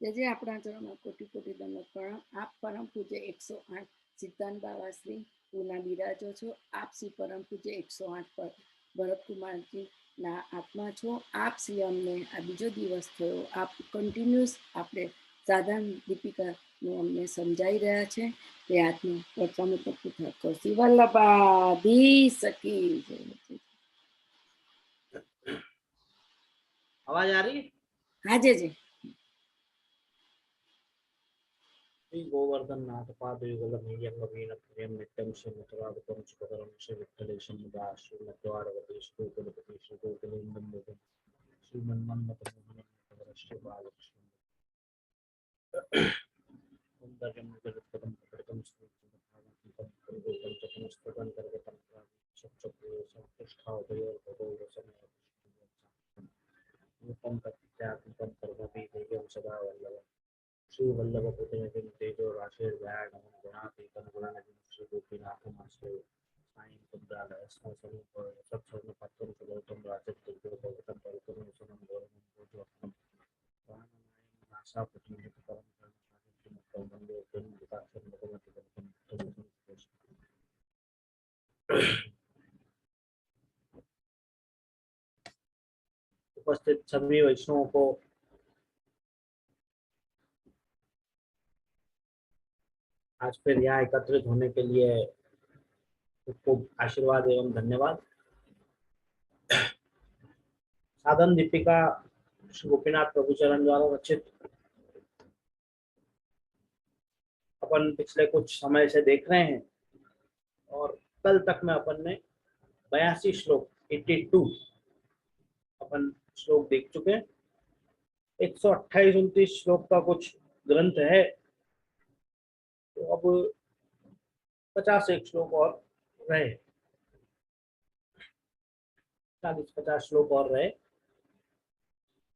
જે આપણા ચરણમાં કોટી કોટી દંડવત પ્રણામ. આપ પરમ પૂજ્ય 108 સિદ્ધાંત બાબા શ્રી પૂના બિરાજો છો. આપ શ્રી પરમ પૂજ્ય 108 પર ભરતકુમારજી ના આત્મા છો. આપ શ્રી અમને આ બીજો દિવસ થયો, આપ કન્ટિન્યુઅસ આપણે સાધન દીપિકાનું અમને સમજાઈ રહ્યા છે તે આજનો પ્રથમ પુસ્તક શ્રી વલ્લભાધી સકી. आवाज आ रही है? हाँ जी. गोवर्धन नाथ पादयुगल मीडियम नवीन प्रियम नित्यम श्री मथुराद पंचकरम श्री विठ्ठलेशम दास श्री मध्वारवती श्री कुलपति श्री गोकुलेंद्रम मोहन श्री मनमन्मथ मोहन श्री बालकृष्ण सुंदरम जगत्पदम प्रकटम श्री भागवतम पंचकम स्तुतम करगतम सच्चक्रिय संतुष्टावदय भगवो समय रूपम तत्त्यात्मकम कर्मपि देवं सदा वल्लभम श्री वल्लभ पुत्रनिधिं तेजो राशिर्व्याणं गुणातीतं गुणनिधिं श्री गोपीनाथमाश्रये साईं कुन्द्रालय स्वरूप सत्सर्वपत्रं सुगौतम राजद्विजो भगवतं परिपूर्णसनं गौरवं भोजवक्तं प्राणनायं नासापतिनिहित परं धर्मसाधितं वन्दे विकासं भगवति भक्तं उपस्थित सभी वैष्णवों को आज फिर यहाँ एकत्रित होने के लिए खूब आशीर्वाद एवं धन्यवाद। साधन दीपिका श्री गोपीनाथ प्रभुचरण द्वारा रचित अपन पिछले कुछ समय से देख रहे हैं और कल तक में अपन ने 82 श्लोक 82 अपन श्लोक देख चुके हैं। 128-29 श्लोक का कुछ ग्रंथ है, तो अब 50 श्लोक और रहे, 40-50 श्लोक और रहे।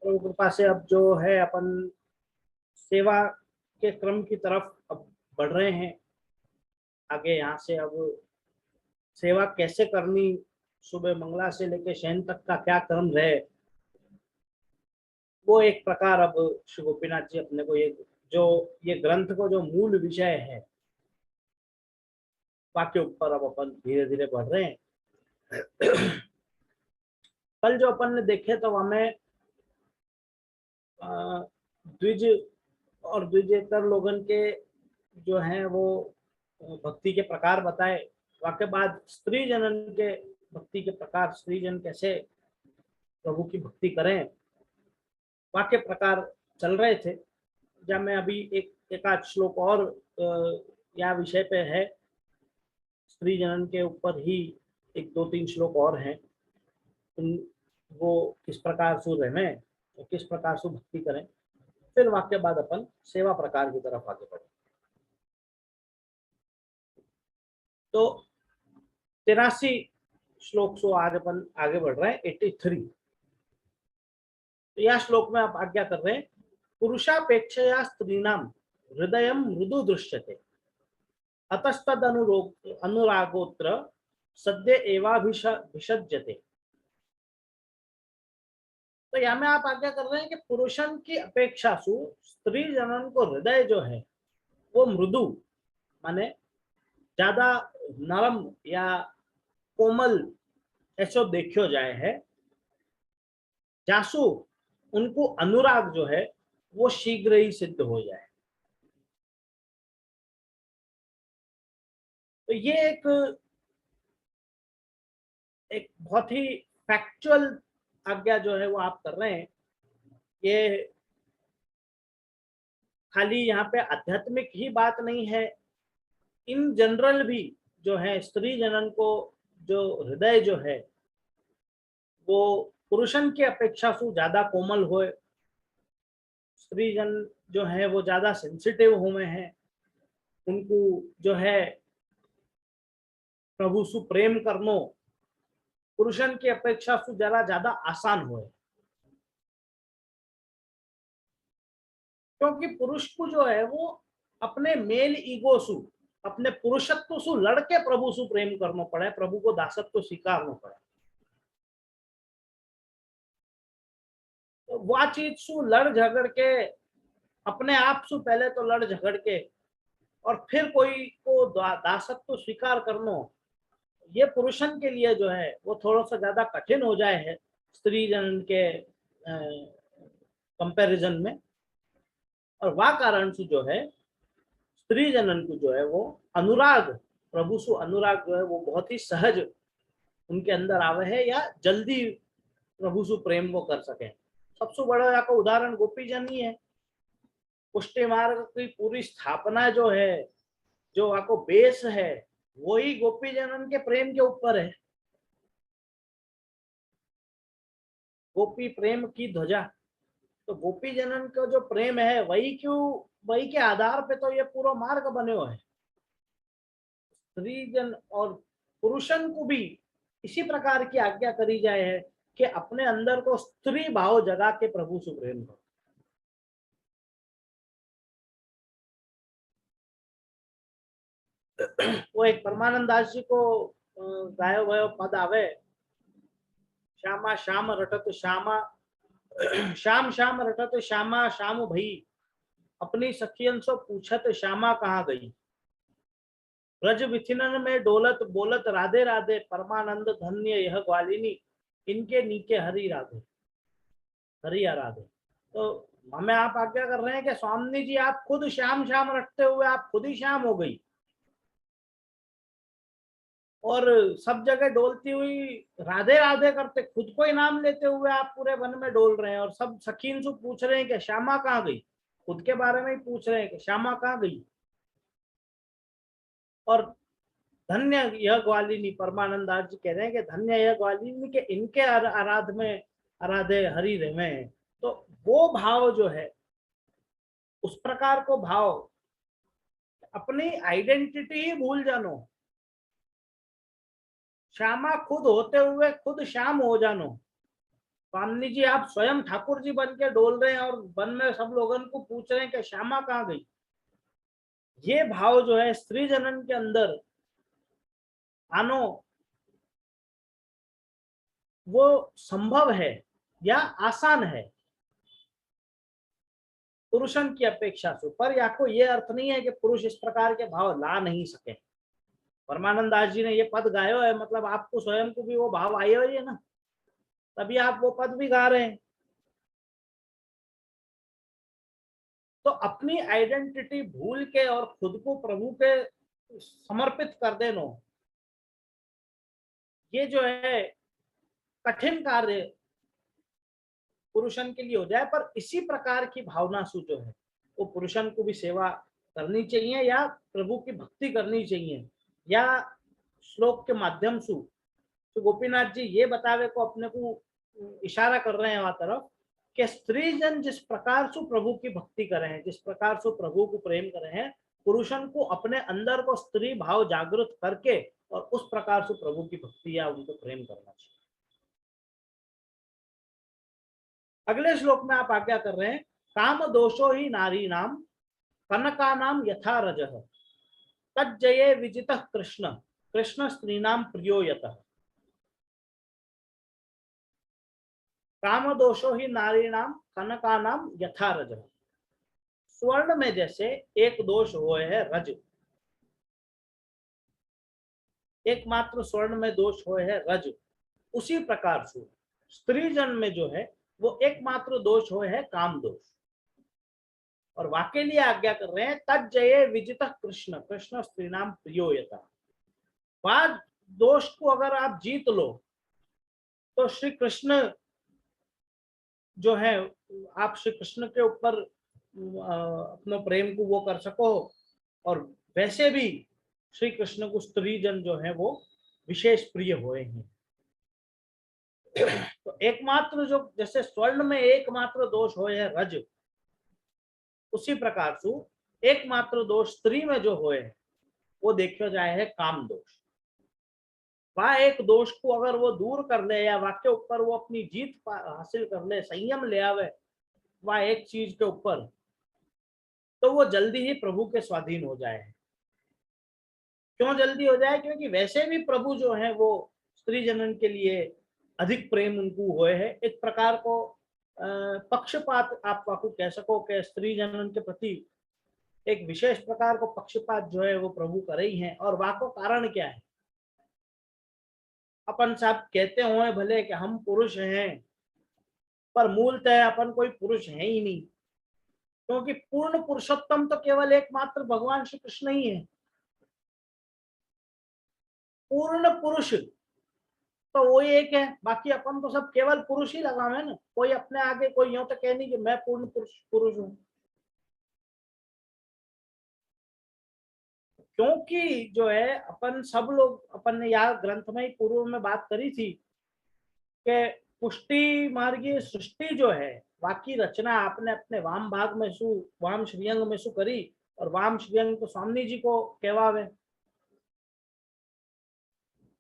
और कृपा से अब जो है अपन सेवा के क्रम की तरफ अब बढ़ रहे हैं। आगे यहाँ से अब सेवा कैसे करनी, सुबह मंगला से लेकर शयन तक का क्या क्रम रहे, वो एक प्रकार अब श्री गोपीनाथ जी अपने को ये ग्रंथ को जो मूल विषय है वाक्य ऊपर अब अपन धीरे धीरे बढ़ रहे हैं। कल जो अपन ने देखे तो हमें द्विज और द्विजेतर लोगन के जो हैं वो भक्ति के प्रकार बताए। वाक्य बाद स्त्री जनन के भक्ति के प्रकार, स्त्री जन कैसे प्रभु की भक्ति करें, वाक्य प्रकार चल रहे थे। जब मैं अभी एक आध श्लोक और या विषय पे है, स्त्री जनन के ऊपर ही 1-2-3 श्लोक और हैं, वो किस प्रकार से रहें और किस प्रकार से भक्ति करें। फिर वाक्य बाद अपन सेवा प्रकार की तरफ आगे बढ़े। तो 83 श्लोक से आज अपन आगे बढ़ रहे हैं। 83 तो यह श्लोक में आप आज्ञा कर रहे हैं, पुरुषापेक्षया स्त्रीणाम हृदय मृदु दृश्यते अतस्तद अनुरागोत्र सद्य एवाभिषज्यते। तो यहाँ में आप आज्ञा कर रहे हैं कि पुरुषन की अपेक्षा से स्त्री जनन को हृदय जो है वो मृदु माने ज्यादा नरम या कोमल ऐसो देखो जाए है, जासु उनको अनुराग जो है वो शीघ्र ही सिद्ध हो जाए। तो ये एक बहुत ही फैक्चुअल आज्ञा जो है वो आप कर रहे हैं। ये खाली यहाँ पे आध्यात्मिक ही बात नहीं है, इन जनरल भी जो है स्त्री जनन को जो हृदय जो है वो पुरुषन की अपेक्षा से ज्यादा कोमल हो, स्त्री जन जो है वो ज्यादा सेंसिटिव हुए हैं, उनको जो है प्रभु सु प्रेम करनो पुरुषन की अपेक्षा से ज्यादा आसान हो। क्योंकि पुरुष को जो है वो अपने मेल ईगो सु, अपने पुरुषत्व सु लड़के प्रभु सु प्रेम करना पड़े, प्रभु को दासत्व स्वीकारना पड़े। तो वह चीज सु लड़ झगड़ के अपने आप से पहले तो लड़ झगड़ के और फिर कोई को दासत्व स्वीकार करनो, ये पुरुषन के लिए जो है वो थोड़ा सा ज्यादा कठिन हो जाए है स्त्री जन के कंपैरिजन में। और वह कारण से जो है स्त्री जनन को जो है वो अनुराग, प्रभु सु अनुराग जो है वो बहुत ही सहज उनके अंदर आवे है, या जल्दी प्रभु सु प्रेम वो कर सके। सबसे बड़ा आपका उदाहरण गोपी जन ही है। पुष्टि मार्ग की पूरी स्थापना जो है, जो आपको बेस है, वही गोपी जनन के प्रेम के ऊपर है। गोपी प्रेम की ध्वजा, तो गोपी जनन का जो प्रेम है वही के आधार पे तो ये पूरा मार्ग बने हुए है। स्त्री जन और पुरुषन को भी इसी प्रकार की आज्ञा करी जाए है कि अपने अंदर को स्त्री भाव जगा के प्रभु से प्रेम करो। वो एक परमानंद दास जी को गायो गयो पद आवे, श्यामा श्याम रटत श्यामा, श्याम श्याम रटत श्यामा श्याम भई, अपनी सखियन सो पूछत श्यामा कहाँ गई। ब्रज विथिनन में डोलत बोलत राधे राधे, परमानंद धन्य यह ग्वालिनी, इनके नीके हरि राधे, हरि आराधे। तो हमें आप आज्ञा कर रहे हैं कि स्वामी जी आप खुद श्याम श्याम रटते हुए आप खुद ही श्याम हो गई, और सब जगह डोलती हुई राधे राधे करते खुद को ही नाम लेते हुए आप पूरे वन में डोल रहे हैं, और सब सखीन से पूछ रहे हैं कि श्यामा कहाँ गई, खुद के बारे में ही पूछ रहे हैं कि श्यामा कहाँ गई। और धन्य यह ग्वालिनी, परमानंद दास जी कह रहे हैं कि धन्य यह ग्वालिनी के इनके आराध में आराधे हरि रहे। तो वो भाव जो है, उस प्रकार को भाव, अपनी आइडेंटिटी ही भूल जानो, श्यामा खुद होते हुए खुद श्याम हो जानो। स्वामी जी आप स्वयं ठाकुर जी बन के डोल रहे हैं और वन में सब लोगों को पूछ रहे हैं कि श्यामा कहाँ गई। ये भाव जो है स्त्री जनन के अंदर आनो, वो संभव है या आसान है पुरुषन की अपेक्षा से। पर याको ये अर्थ नहीं है कि पुरुष इस प्रकार के भाव ला नहीं सके। परमानंद दास जी ने ये पद गायो है, मतलब आपको स्वयं को भी वो भाव आए हुए है ना, तभी आप वो पद भी गा रहे हैं। तो अपनी आइडेंटिटी भूल के और खुद को प्रभु के समर्पित कर देना, ये जो है कठिन कार्य पुरुषन के लिए हो जाए। पर इसी प्रकार की भावना से जो है वो पुरुषन को भी सेवा करनी चाहिए या प्रभु की भक्ति करनी चाहिए। या श्लोक के माध्यम से तो गोपीनाथ जी ये बतावे को अपने को इशारा कर रहे हैं वहां तरफ कि स्त्री जन जिस प्रकार से प्रभु की भक्ति करे हैं, जिस प्रकार से प्रभु को प्रेम करे हैं, पुरुषन को अपने अंदर को स्त्री भाव जागृत करके और उस प्रकार से प्रभु की भक्ति या उनको प्रेम करना चाहिए। अगले श्लोक में आप आज्ञा कर रहे हैं, काम दोषो ही नारी नाम कनका नाम यथा रजः, तज्जये विजितः कृष्ण, कृष्ण स्त्री नाम प्रियो यतः। काम दोषो ही नारी नाम कनका नाम यथा रजः, स्वर्ण में जैसे एक दोष हुए है रज, एकमात्र स्वर्ण में दोष हुए है रज, उसी प्रकार से स्त्री जन में जो है वो एकमात्र दोष हुए है काम दोष। और वाक्य लिए आज्ञा कर रहे हैं, तज्जये विजितः कृष्ण, कृष्ण स्त्री नाम प्रियो यतः। बाद दोष को अगर आप जीत लो तो श्री कृष्ण जो है, आप श्री कृष्ण के ऊपर अपने प्रेम को वो कर सको। और वैसे भी श्री कृष्ण को स्त्री जन जो है वो विशेष प्रिय हुए हैं। तो एकमात्र जो जैसे स्वर्ण में एकमात्र दोष होए है रज, उसी प्रकार से एकमात्र दोष स्त्री में जो होए है वो देखा जाए है काम दोष। वह एक दोष को अगर वो दूर कर ले या वाक्य ऊपर वो अपनी जीत हासिल कर ले, संयम ले आवे वह एक चीज के ऊपर, तो वो जल्दी ही प्रभु के स्वाधीन हो जाए। क्यों जल्दी हो जाए? क्योंकि वैसे भी प्रभु जो है वो स्त्री जनन के लिए अधिक प्रेम उनको हुए है। एक प्रकार को पक्षपात आप वाकू कह सको कि स्त्री जनन के प्रति एक विशेष प्रकार को पक्षपात जो है वो प्रभु कर रही हैं। और वाको कारण क्या है? अपन साहब कहते हुए भले कि हम पुरुष हैं, पर मूलतः अपन कोई पुरुष है ही नहीं, क्योंकि पूर्ण पुरुषोत्तम तो केवल एकमात्र भगवान श्री कृष्ण ही है। पूर्ण पुरुष तो वही एक है, बाकी अपन तो सब केवल पुरुष ही लगा है ना। कोई अपने आगे कोई यूं तो कह नहीं कि मैं पूर्ण पुरुष पुरुष हूं, क्योंकि जो है अपन सब लोग, अपन ने यार ग्रंथ में ही पूर्व में बात करी थी कि पुष्टि मार्गीय सृष्टि जो है, बाकी रचना आपने अपने वाम भाग में शु वाम श्रीअंग में शु करी, और वाम श्रीअंग तो स्वामी जी को कहवावे।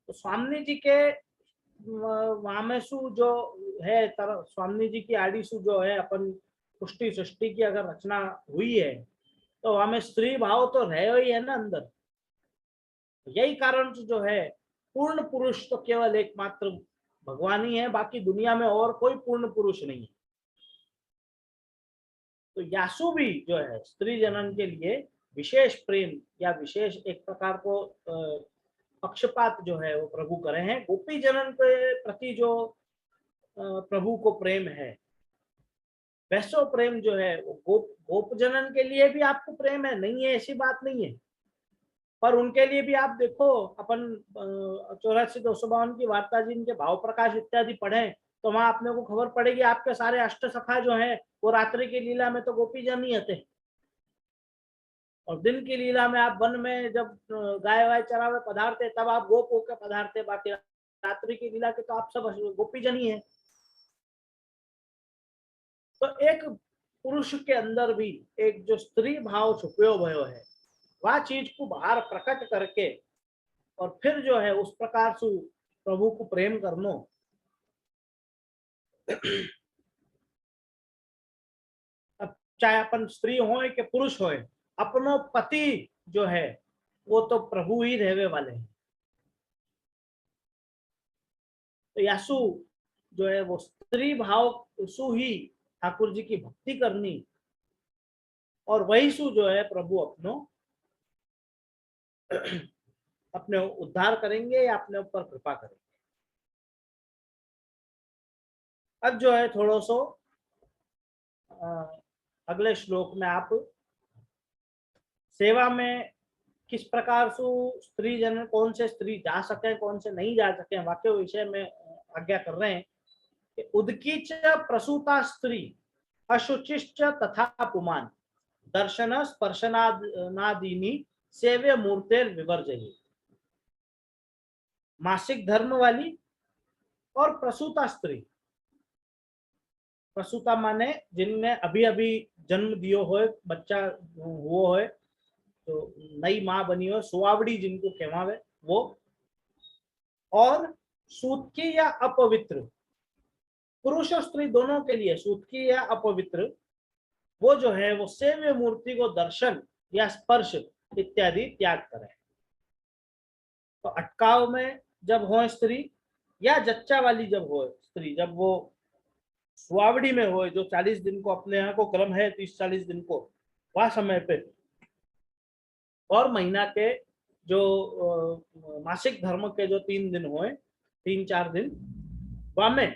तो स्वामी जी के वामेशु जो है स्वामी जी की आड़ीसु जो है अपन पुष्टि सृष्टि की अगर रचना हुई है, तो हमें स्त्री भाव तो रहे ही है ना अंदर। यही कारण जो है पूर्ण पुरुष तो केवल एकमात्र भगवान ही है, बाकी दुनिया में और कोई पूर्ण पुरुष नहीं है। तो यासु भी जो है स्त्री जनन के लिए विशेष प्रेम या विशेष एक प्रकार को पक्षपात जो है वो प्रभु करे हैं। गोपी जनन के प्रति जो प्रभु को प्रेम है, वैसो प्रेम जो है वो गोप जनन के लिए भी आपको प्रेम है, नहीं है ऐसी बात नहीं है। पर उनके लिए भी आप देखो, अपन 84-252 की वार्ता जी इनके भाव प्रकाश इत्यादि पढ़े, तो वहां अपने को खबर पड़ेगी आपके सारे अष्ट सखा जो है वो रात्रि की लीला में तो गोपी जन ही होते, और दिन की लीला में आप वन में जब गाय वाय चरावे पधारते तब आप गोप होकर पधारते, बाकी रात्रि की लीला के तो आप सब गोपी जन ही है। तो एक पुरुष के अंदर भी एक जो स्त्री भाव छुपयो भयो है, वह चीज को बाहर प्रकट करके और फिर जो है उस प्रकार से प्रभु को प्रेम करनो। अब चाहे अपन स्त्री हो कि पुरुष हो, अपनो पति जो है वो तो प्रभु ही रहने वाले हैं। तो यासु जो है वो स्त्री भाव सु ही ठाकुर जी की भक्ति करनी, और वही सु जो है प्रभु अपने उद्धार करेंगे या अपने ऊपर कृपा करेंगे। अब जो है थोड़ा सो अगले श्लोक में आप सेवा में किस प्रकार से स्त्री जन, कौन से स्त्री जा सके कौन से नहीं जा सके, वाक्य विषय में आज्ञा कर रहे हैं कि उदकीच प्रसूता स्त्री अशुचिश्च तथा पुमान दर्शन स्पर्शनादीनी सेव्य मूर्तेर विवर्जयी। मासिक धर्म वाली और प्रसूता स्त्री, प्रसूता माने जिनने अभी अभी जन्म दियो हो, बच्चा हुआ हो, तो नई माँ बनी हो, सुवावड़ी जिनको कहवावे वो, और सूतकी या अपवित्र, पुरुष और स्त्री दोनों के लिए सूतकी या अपवित्र, वो जो है वो सेव्य मूर्ति को दर्शन या स्पर्श इत्यादि त्याग करें। तो अटकाव में जब हो स्त्री, या जच्चा वाली जब हो स्त्री, जब वो सुवावड़ी में हो, जो 40 दिन को अपने यहाँ को क्रम है 30-40 दिन को, वह समय पे, और महीना के जो मासिक धर्म के जो 3 दिन हुए, 3-4 दिन, वह में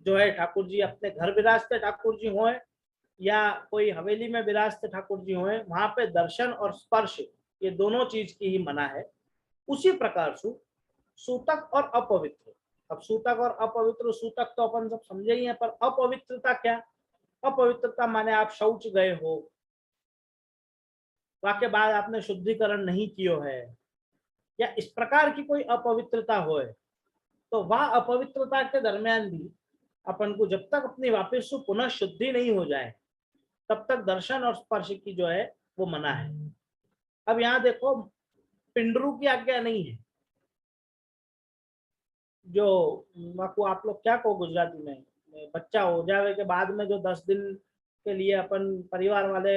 जो है ठाकुर जी अपने घर विराजते ठाकुर जी हुए या कोई हवेली में विराजते ठाकुर जी हुए, वहां पे दर्शन और स्पर्श ये दोनों चीज की ही मना है। उसी प्रकार सूतक और अपवित्र। अब सूतक और अपवित्र, सूतक तो अपन सब समझे ही हैं, पर अपवित्रता क्या? अपवित्रता माने आप शौच गए हो, वाके बाद आपने शुद्धिकरण नहीं कियो है, या इस प्रकार की कोई अपवित्रता हो, तो वह अपवित्रता के दरमियान भी अपन को जब तक अपनी वापस पुनः शुद्धि नहीं हो जाए तब तक दर्शन और स्पर्श की जो है वो मना है। अब यहाँ देखो, पिंडरू की आज्ञा नहीं है, जो को आप लोग क्या कहो गुजराती में, बच्चा हो जावे के बाद में जो 10 दिन के लिए अपन परिवार वाले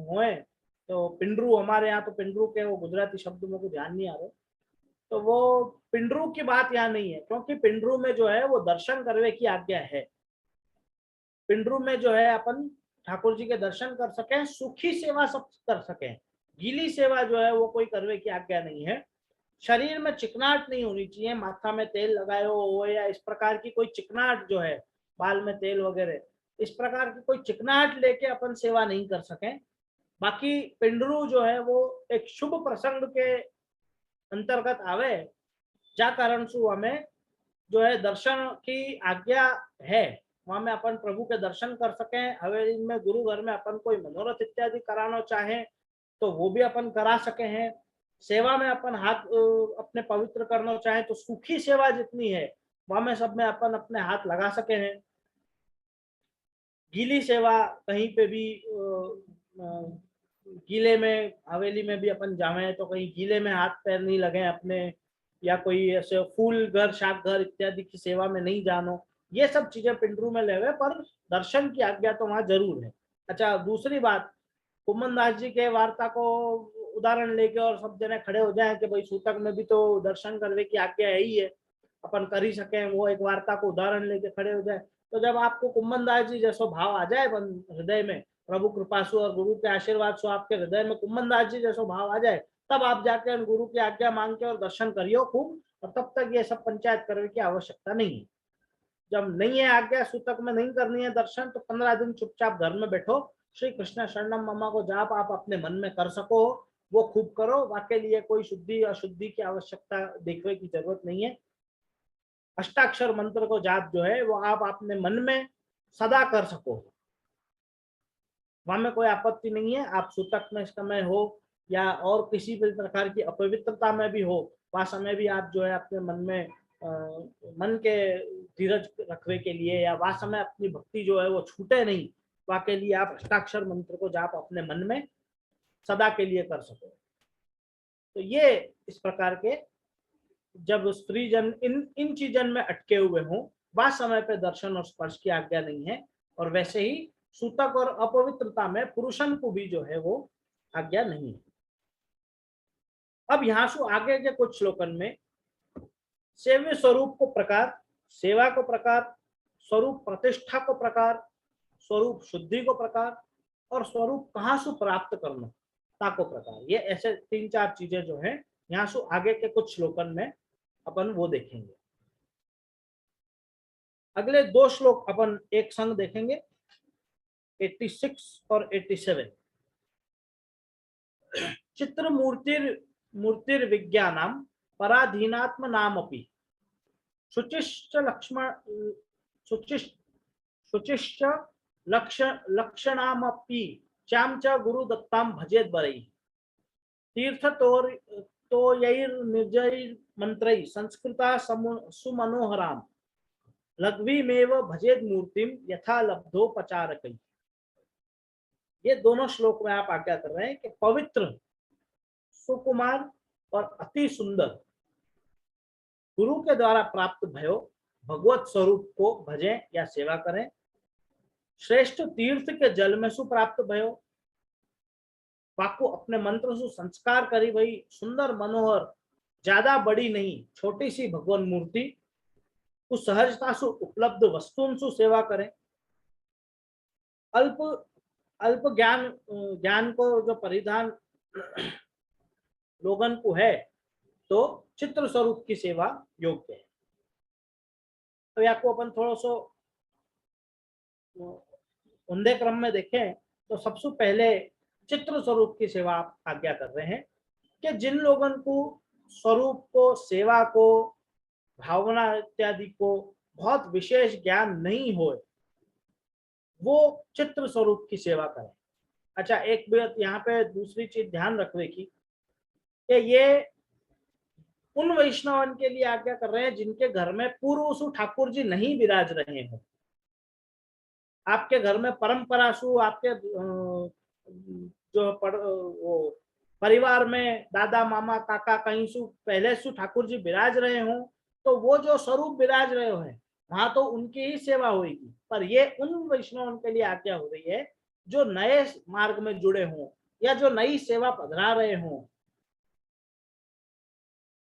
हुए, तो पिंडरू हमारे यहाँ तो पिंडरू के वो गुजराती शब्द में को ध्यान नहीं आ रहे, तो वो पिंडरू की बात यहाँ नहीं है, क्योंकि पिंडरू में जो है वो दर्शन करने की आज्ञा है। पिंडरू में जो है अपन ठाकुर जी के दर्शन कर सकें, सुखी सेवा सब कर सकें। गीली सेवा जो है वो कोई करने की आज्ञा नहीं है। शरीर में चिकनाहट नहीं होनी चाहिए, माथा में तेल लगाए हो या इस प्रकार की कोई चिकनाहट जो है, बाल में तेल वगैरह, इस प्रकार की कोई चिकनाहट लेके अपन सेवा नहीं कर सकें। बाकी पिंडरू जो है वो एक शुभ प्रसंग के अंतर्गत आवे, जा कारण से हमें जो है दर्शन की आज्ञा है, वहां में अपन प्रभु के दर्शन कर सकें। हवेली में गुरु घर में अपन कोई मनोरथ इत्यादि कराना चाहे तो वो भी अपन करा सके हैं। सेवा में अपन हाथ अपने पवित्र करना चाहे तो सुखी सेवा जितनी है वहां में सब में अपन अपने हाथ लगा सके हैं। गीली सेवा कहीं पे भी गीले में हवेली में भी अपन जावे तो कहीं गीले में हाथ पैर नहीं लगे अपने, या कोई ऐसे फूल घर शाक घर इत्यादि की सेवा में नहीं जानो, ये सब चीजें पिंडरू में लेवे, पर दर्शन की आज्ञा तो वहां जरूर है। अच्छा, दूसरी बात, कुमन दास जी के वार्ता को उदाहरण लेके और सब जने खड़े हो जाए कि भाई सूतक में भी तो दर्शन करने की आज्ञा है ही है, अपन कर ही सके, वो एक वार्ता को उदाहरण लेके खड़े हो जाए। तो जब आपको कुम्भन दास जी जैसा भाव आ जाए हृदय में, प्रभु कृपा से और गुरु के आशीर्वाद से आपके हृदय में कुम्भन दास जी जैसा भाव आ जाए, तब आप जाके गुरु की आज्ञा मांग के और दर्शन करियो खूब, और तब तक ये सब पंचायत करने की आवश्यकता नहीं है। जब नहीं है आज्ञा, सूतक में नहीं करनी है दर्शन, तो 15 दिन चुपचाप घर में बैठो, श्री कृष्ण शरणम ममा को जाप आप अपने मन में कर सको वो खूब करो। वाकई लिए कोई शुद्धि अशुद्धि की आवश्यकता देखने की जरूरत नहीं है। अष्टाक्षर मंत्र को जाप जो है वो आप अपने मन में सदा कर सको, वहां में कोई आपत्ति नहीं है। आप सूतक में समय हो या और किसी भी प्रकार की अपवित्रता में भी हो, वह समय भी आप जो है अपने मन में मन के धीरज रखने के लिए, या वह समय अपनी भक्ति जो है वो छूटे नहीं, वह के लिए आप अष्टाक्षर मंत्र को जाप अपने मन में सदा के लिए कर सको। तो ये इस प्रकार के जब स्त्री जन इन इन चीजन में अटके हुए हों, वह समय पे दर्शन और स्पर्श की आज्ञा नहीं है। और वैसे ही सूतक और अपवित्रता में पुरुषन को भी जो है वो आज्ञा नहीं है। अब यहाँ से आगे के कुछ श्लोकन में सेव्य स्वरूप को प्रकार, सेवा को प्रकार, स्वरूप प्रतिष्ठा को प्रकार, स्वरूप शुद्धि को प्रकार, और स्वरूप कहाँ से प्राप्त करना ता को प्रकार, ये ऐसे 3-4 चीजें जो है यहाँ से आगे के कुछ श्लोकन में अपन वो देखेंगे। अगले 2 श्लोक अपन एक संग देखेंगे, 86 और 87। चित्र मूर्तिर विज्ञानम पराधीनात्म नामपि शुचिश्च लक्ष्मण शुचिश्च लक्षणामपि चाम च गुरु दत्ताम भजेत बरई तीर्थ तोयैर्निजैर् मंत्रैः संस्कृता सुमनोहराम लघ्वीमेव भजेद मूर्तिम यथा लब्धोपचारकै। ये दोनों श्लोक में आप आज्ञा कर रहे हैं कि पवित्र, सुकुमार और अति सुंदर गुरु के द्वारा प्राप्त भयो भगवत स्वरूप को भजें या सेवा करें। श्रेष्ठ तीर्थ के जल में सुप्राप्त भयो वाको अपने मंत्र से संस्कार करी, भाई सुंदर मनोहर, ज्यादा बड़ी नहीं, छोटी सी भगवान मूर्ति को सहजता से उपलब्ध वस्तुओं से सेवा करें। अल्प अल्प ज्ञान को जो परिधान लोगन को है तो चित्र स्वरूप की सेवा योग्य है। तो या को अपन थोड़ा सो उंधे क्रम में देखें तो सबसे पहले चित्र स्वरूप की सेवा आप आज्ञा कर रहे हैं कि जिन लोगन को स्वरूप को, सेवा को, भावना इत्यादि को बहुत विशेष ज्ञान नहीं हो, वो चित्र स्वरूप की सेवा करें। अच्छा, एक बात यहाँ पे दूसरी चीज ध्यान रखने की कि ये उन वैष्णवन के लिए आज्ञा कर रहे हैं जिनके घर में पूर्व सु ठाकुर जी नहीं विराज रहे हो। आपके घर में परंपरा सु आपके जो वो परिवार में दादा मामा काका कहीं सु पहले सु ठाकुर जी विराज रहे हो, तो वो जो स्वरूप विराज रहे हो है वहां तो उनकी ही सेवा होगी। पर ये उन वैष्णव के लिए आज्ञा हो रही है जो नए मार्ग में जुड़े हों या जो नई सेवा पधरा रहे हों,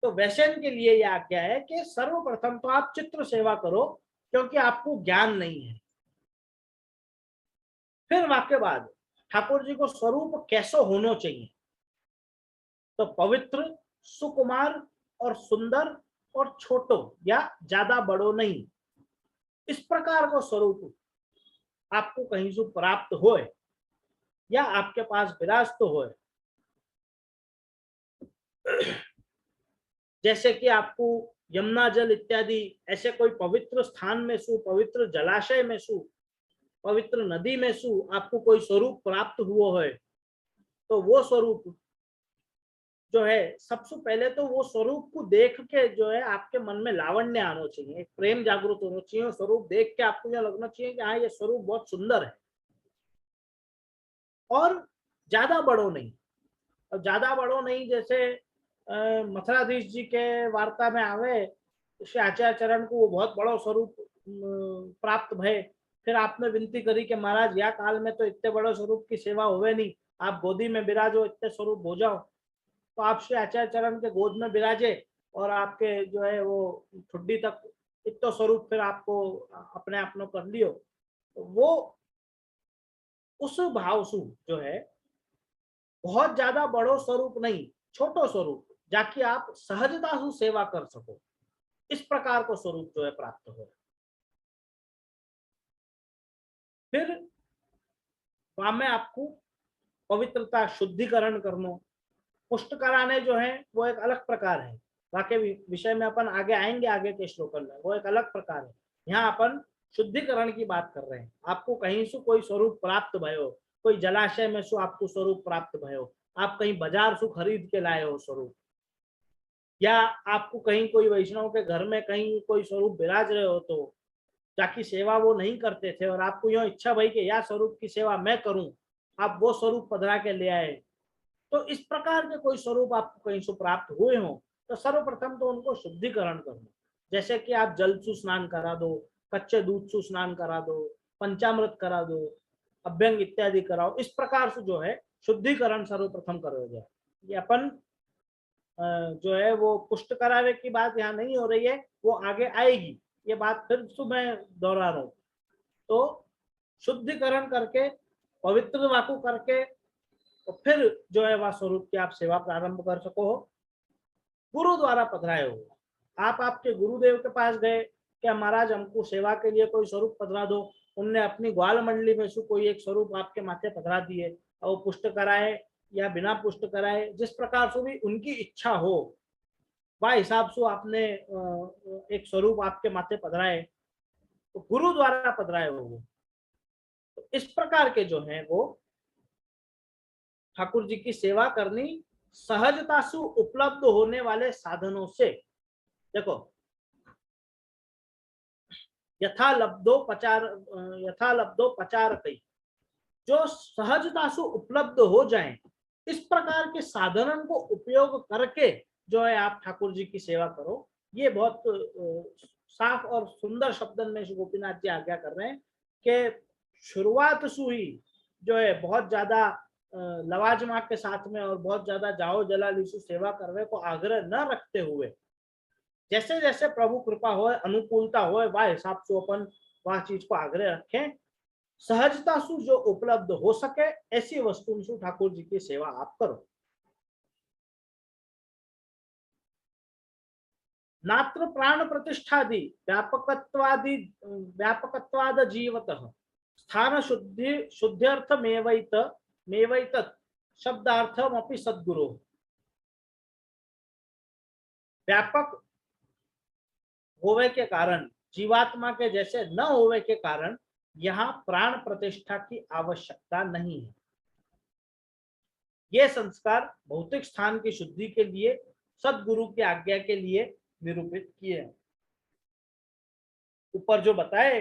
तो वैश्यन के लिए यह आज्ञा है कि सर्वप्रथम तो आप चित्र सेवा करो, क्योंकि आपको ज्ञान नहीं है। फिर वाक्य बाद ठाकुर जी को स्वरूप कैसो होना चाहिए, तो पवित्र, सुकुमार और सुंदर और छोटो या ज्यादा बड़ो नहीं, इस प्रकार को स्वरूप आपको कहीं से प्राप्त होए या आपके पास विराज तो होए। जैसे कि आपको यमुना जल इत्यादि ऐसे कोई पवित्र स्थान में सु, पवित्र जलाशय में सु, पवित्र नदी में सु आपको कोई स्वरूप प्राप्त हुआ है, तो वो स्वरूप जो है सबसे पहले तो वो स्वरूप को देख के जो है आपके मन में लावण्य आना चाहिए, एक प्रेम जागृत होना चाहिए। स्वरूप देख के आपको यह लगना चाहिए कि हाँ ये स्वरूप बहुत सुंदर है, और ज्यादा बड़ो नहीं। और ज्यादा बड़ो नहीं जैसे मथुराधीश जी के वार्ता में आवे श्री आचार्य चरण को वो बहुत बड़ो स्वरूप प्राप्त भय, फिर आपने विनती करी कि महाराज या काल में तो इतने बड़े स्वरूप की सेवा होवे नहीं, आप गोदी में विराजो, इतने स्वरूप हो जाओ। तो आप श्री आचार्य चरण के गोद में विराजे और आपके जो है वो ठुड्डी तक इतना स्वरूप फिर आपको अपने आप में कर लियो। तो वो उस भाव सु जो है बहुत ज्यादा बड़ो स्वरूप नहीं, छोटो स्वरूप जाकि आप सहजता से सेवा कर सको, इस प्रकार को स्वरूप जो है प्राप्त हो। फिर वहां में आपको पवित्रता शुद्धिकरण करनो, पुष्ट कराने जो है वो एक अलग प्रकार है। वाक्य विषय में अपन आगे आएंगे, आगे के श्लोक में वो एक अलग प्रकार है। यहाँ अपन शुद्धिकरण की बात कर रहे हैं। आपको कहीं से कोई स्वरूप प्राप्त भयो, कोई जलाशय में से आपको स्वरूप प्राप्त भयो, आप कहीं बाजार से खरीद के लाए हो स्वरूप, या आपको कहीं कोई वैष्णव के घर में कहीं कोई स्वरूप विराज रहे हो, तो जाकी सेवा वो नहीं करते थे और आपको यह इच्छा भाई कि या स्वरूप की सेवा मैं करूं, आप वो स्वरूप पधरा के ले आए। तो इस प्रकार के कोई स्वरूप आपको कहीं से प्राप्त हुए हो, तो सर्वप्रथम तो उनको शुद्धिकरण करना। जैसे कि आप जल से स्नान करा दो, कच्चे दूध से स्नान करा दो, पंचामृत करा दो, अभ्यंग इत्यादि कराओ, इस प्रकार से जो है शुद्धिकरण सर्वप्रथम करो जाए। ये अपन जो है वो पुष्ट करावे की बात यहाँ नहीं हो रही है, वो आगे आएगी, ये बात फिर से मैं दोहरा रहा हूँ। तो शुद्धिकरण करके पवित्र वाकु करके तो फिर जो है वह स्वरूप की आप सेवा प्रारंभ कर सको हो। गुरु द्वारा पधराए हो, आप आपके गुरुदेव के पास गए, क्या महाराज हमको सेवा के लिए कोई स्वरूप पधरा दो, उनने अपनी ग्वाल मंडली में से कोई एक स्वरूप आपके माथे पधरा दिए और पुष्ट कराए या बिना पुष्ट कराए, जिस प्रकार से भी उनकी इच्छा हो वह हिसाब से आपने एक स्वरूप आपके माथे पधराए, तो गुरु द्वारा पधराए हो। तो इस प्रकार के जो है वो ठाकुर जी की सेवा करनी सहजता से उपलब्ध होने वाले साधनों से। देखो यथा लब्धो पचार कई, जो सहजता से उपलब्ध हो जाएं, इस प्रकार के साधनों को उपयोग करके जो है आप ठाकुर जी की सेवा करो। ये बहुत साफ और सुंदर शब्दन में श्री गोपीनाथ जी आज्ञा कर रहे हैं कि शुरुआत से ही जो है बहुत ज्यादा लवाजमा के साथ में और बहुत ज्यादा जाओ जलाली से सेवा करने को आग्रह न रखते हुए, जैसे जैसे प्रभु कृपा हो, अनुकूलता हो, वह हिसाब से अपन वह चीज को आग्रह रखें। सहजता से जो उपलब्ध हो सके ऐसी वस्तु से ठाकुर जी की सेवा आप करो। नात्र प्राण प्रतिष्ठादि व्यापकत्वाद जीवतः स्थान शुद्धि शुद्ध्यर्थ मेवैत शब्दार्थम अपि सद्गुरु। व्यापक होवे के कारण, जीवात्मा के जैसे न होवे के कारण यहाँ प्राण प्रतिष्ठा की आवश्यकता नहीं है। ये संस्कार भौतिक स्थान की शुद्धि के लिए सद्गुरु की आज्ञा के लिए निरूपित किए हैं। ऊपर जो बताए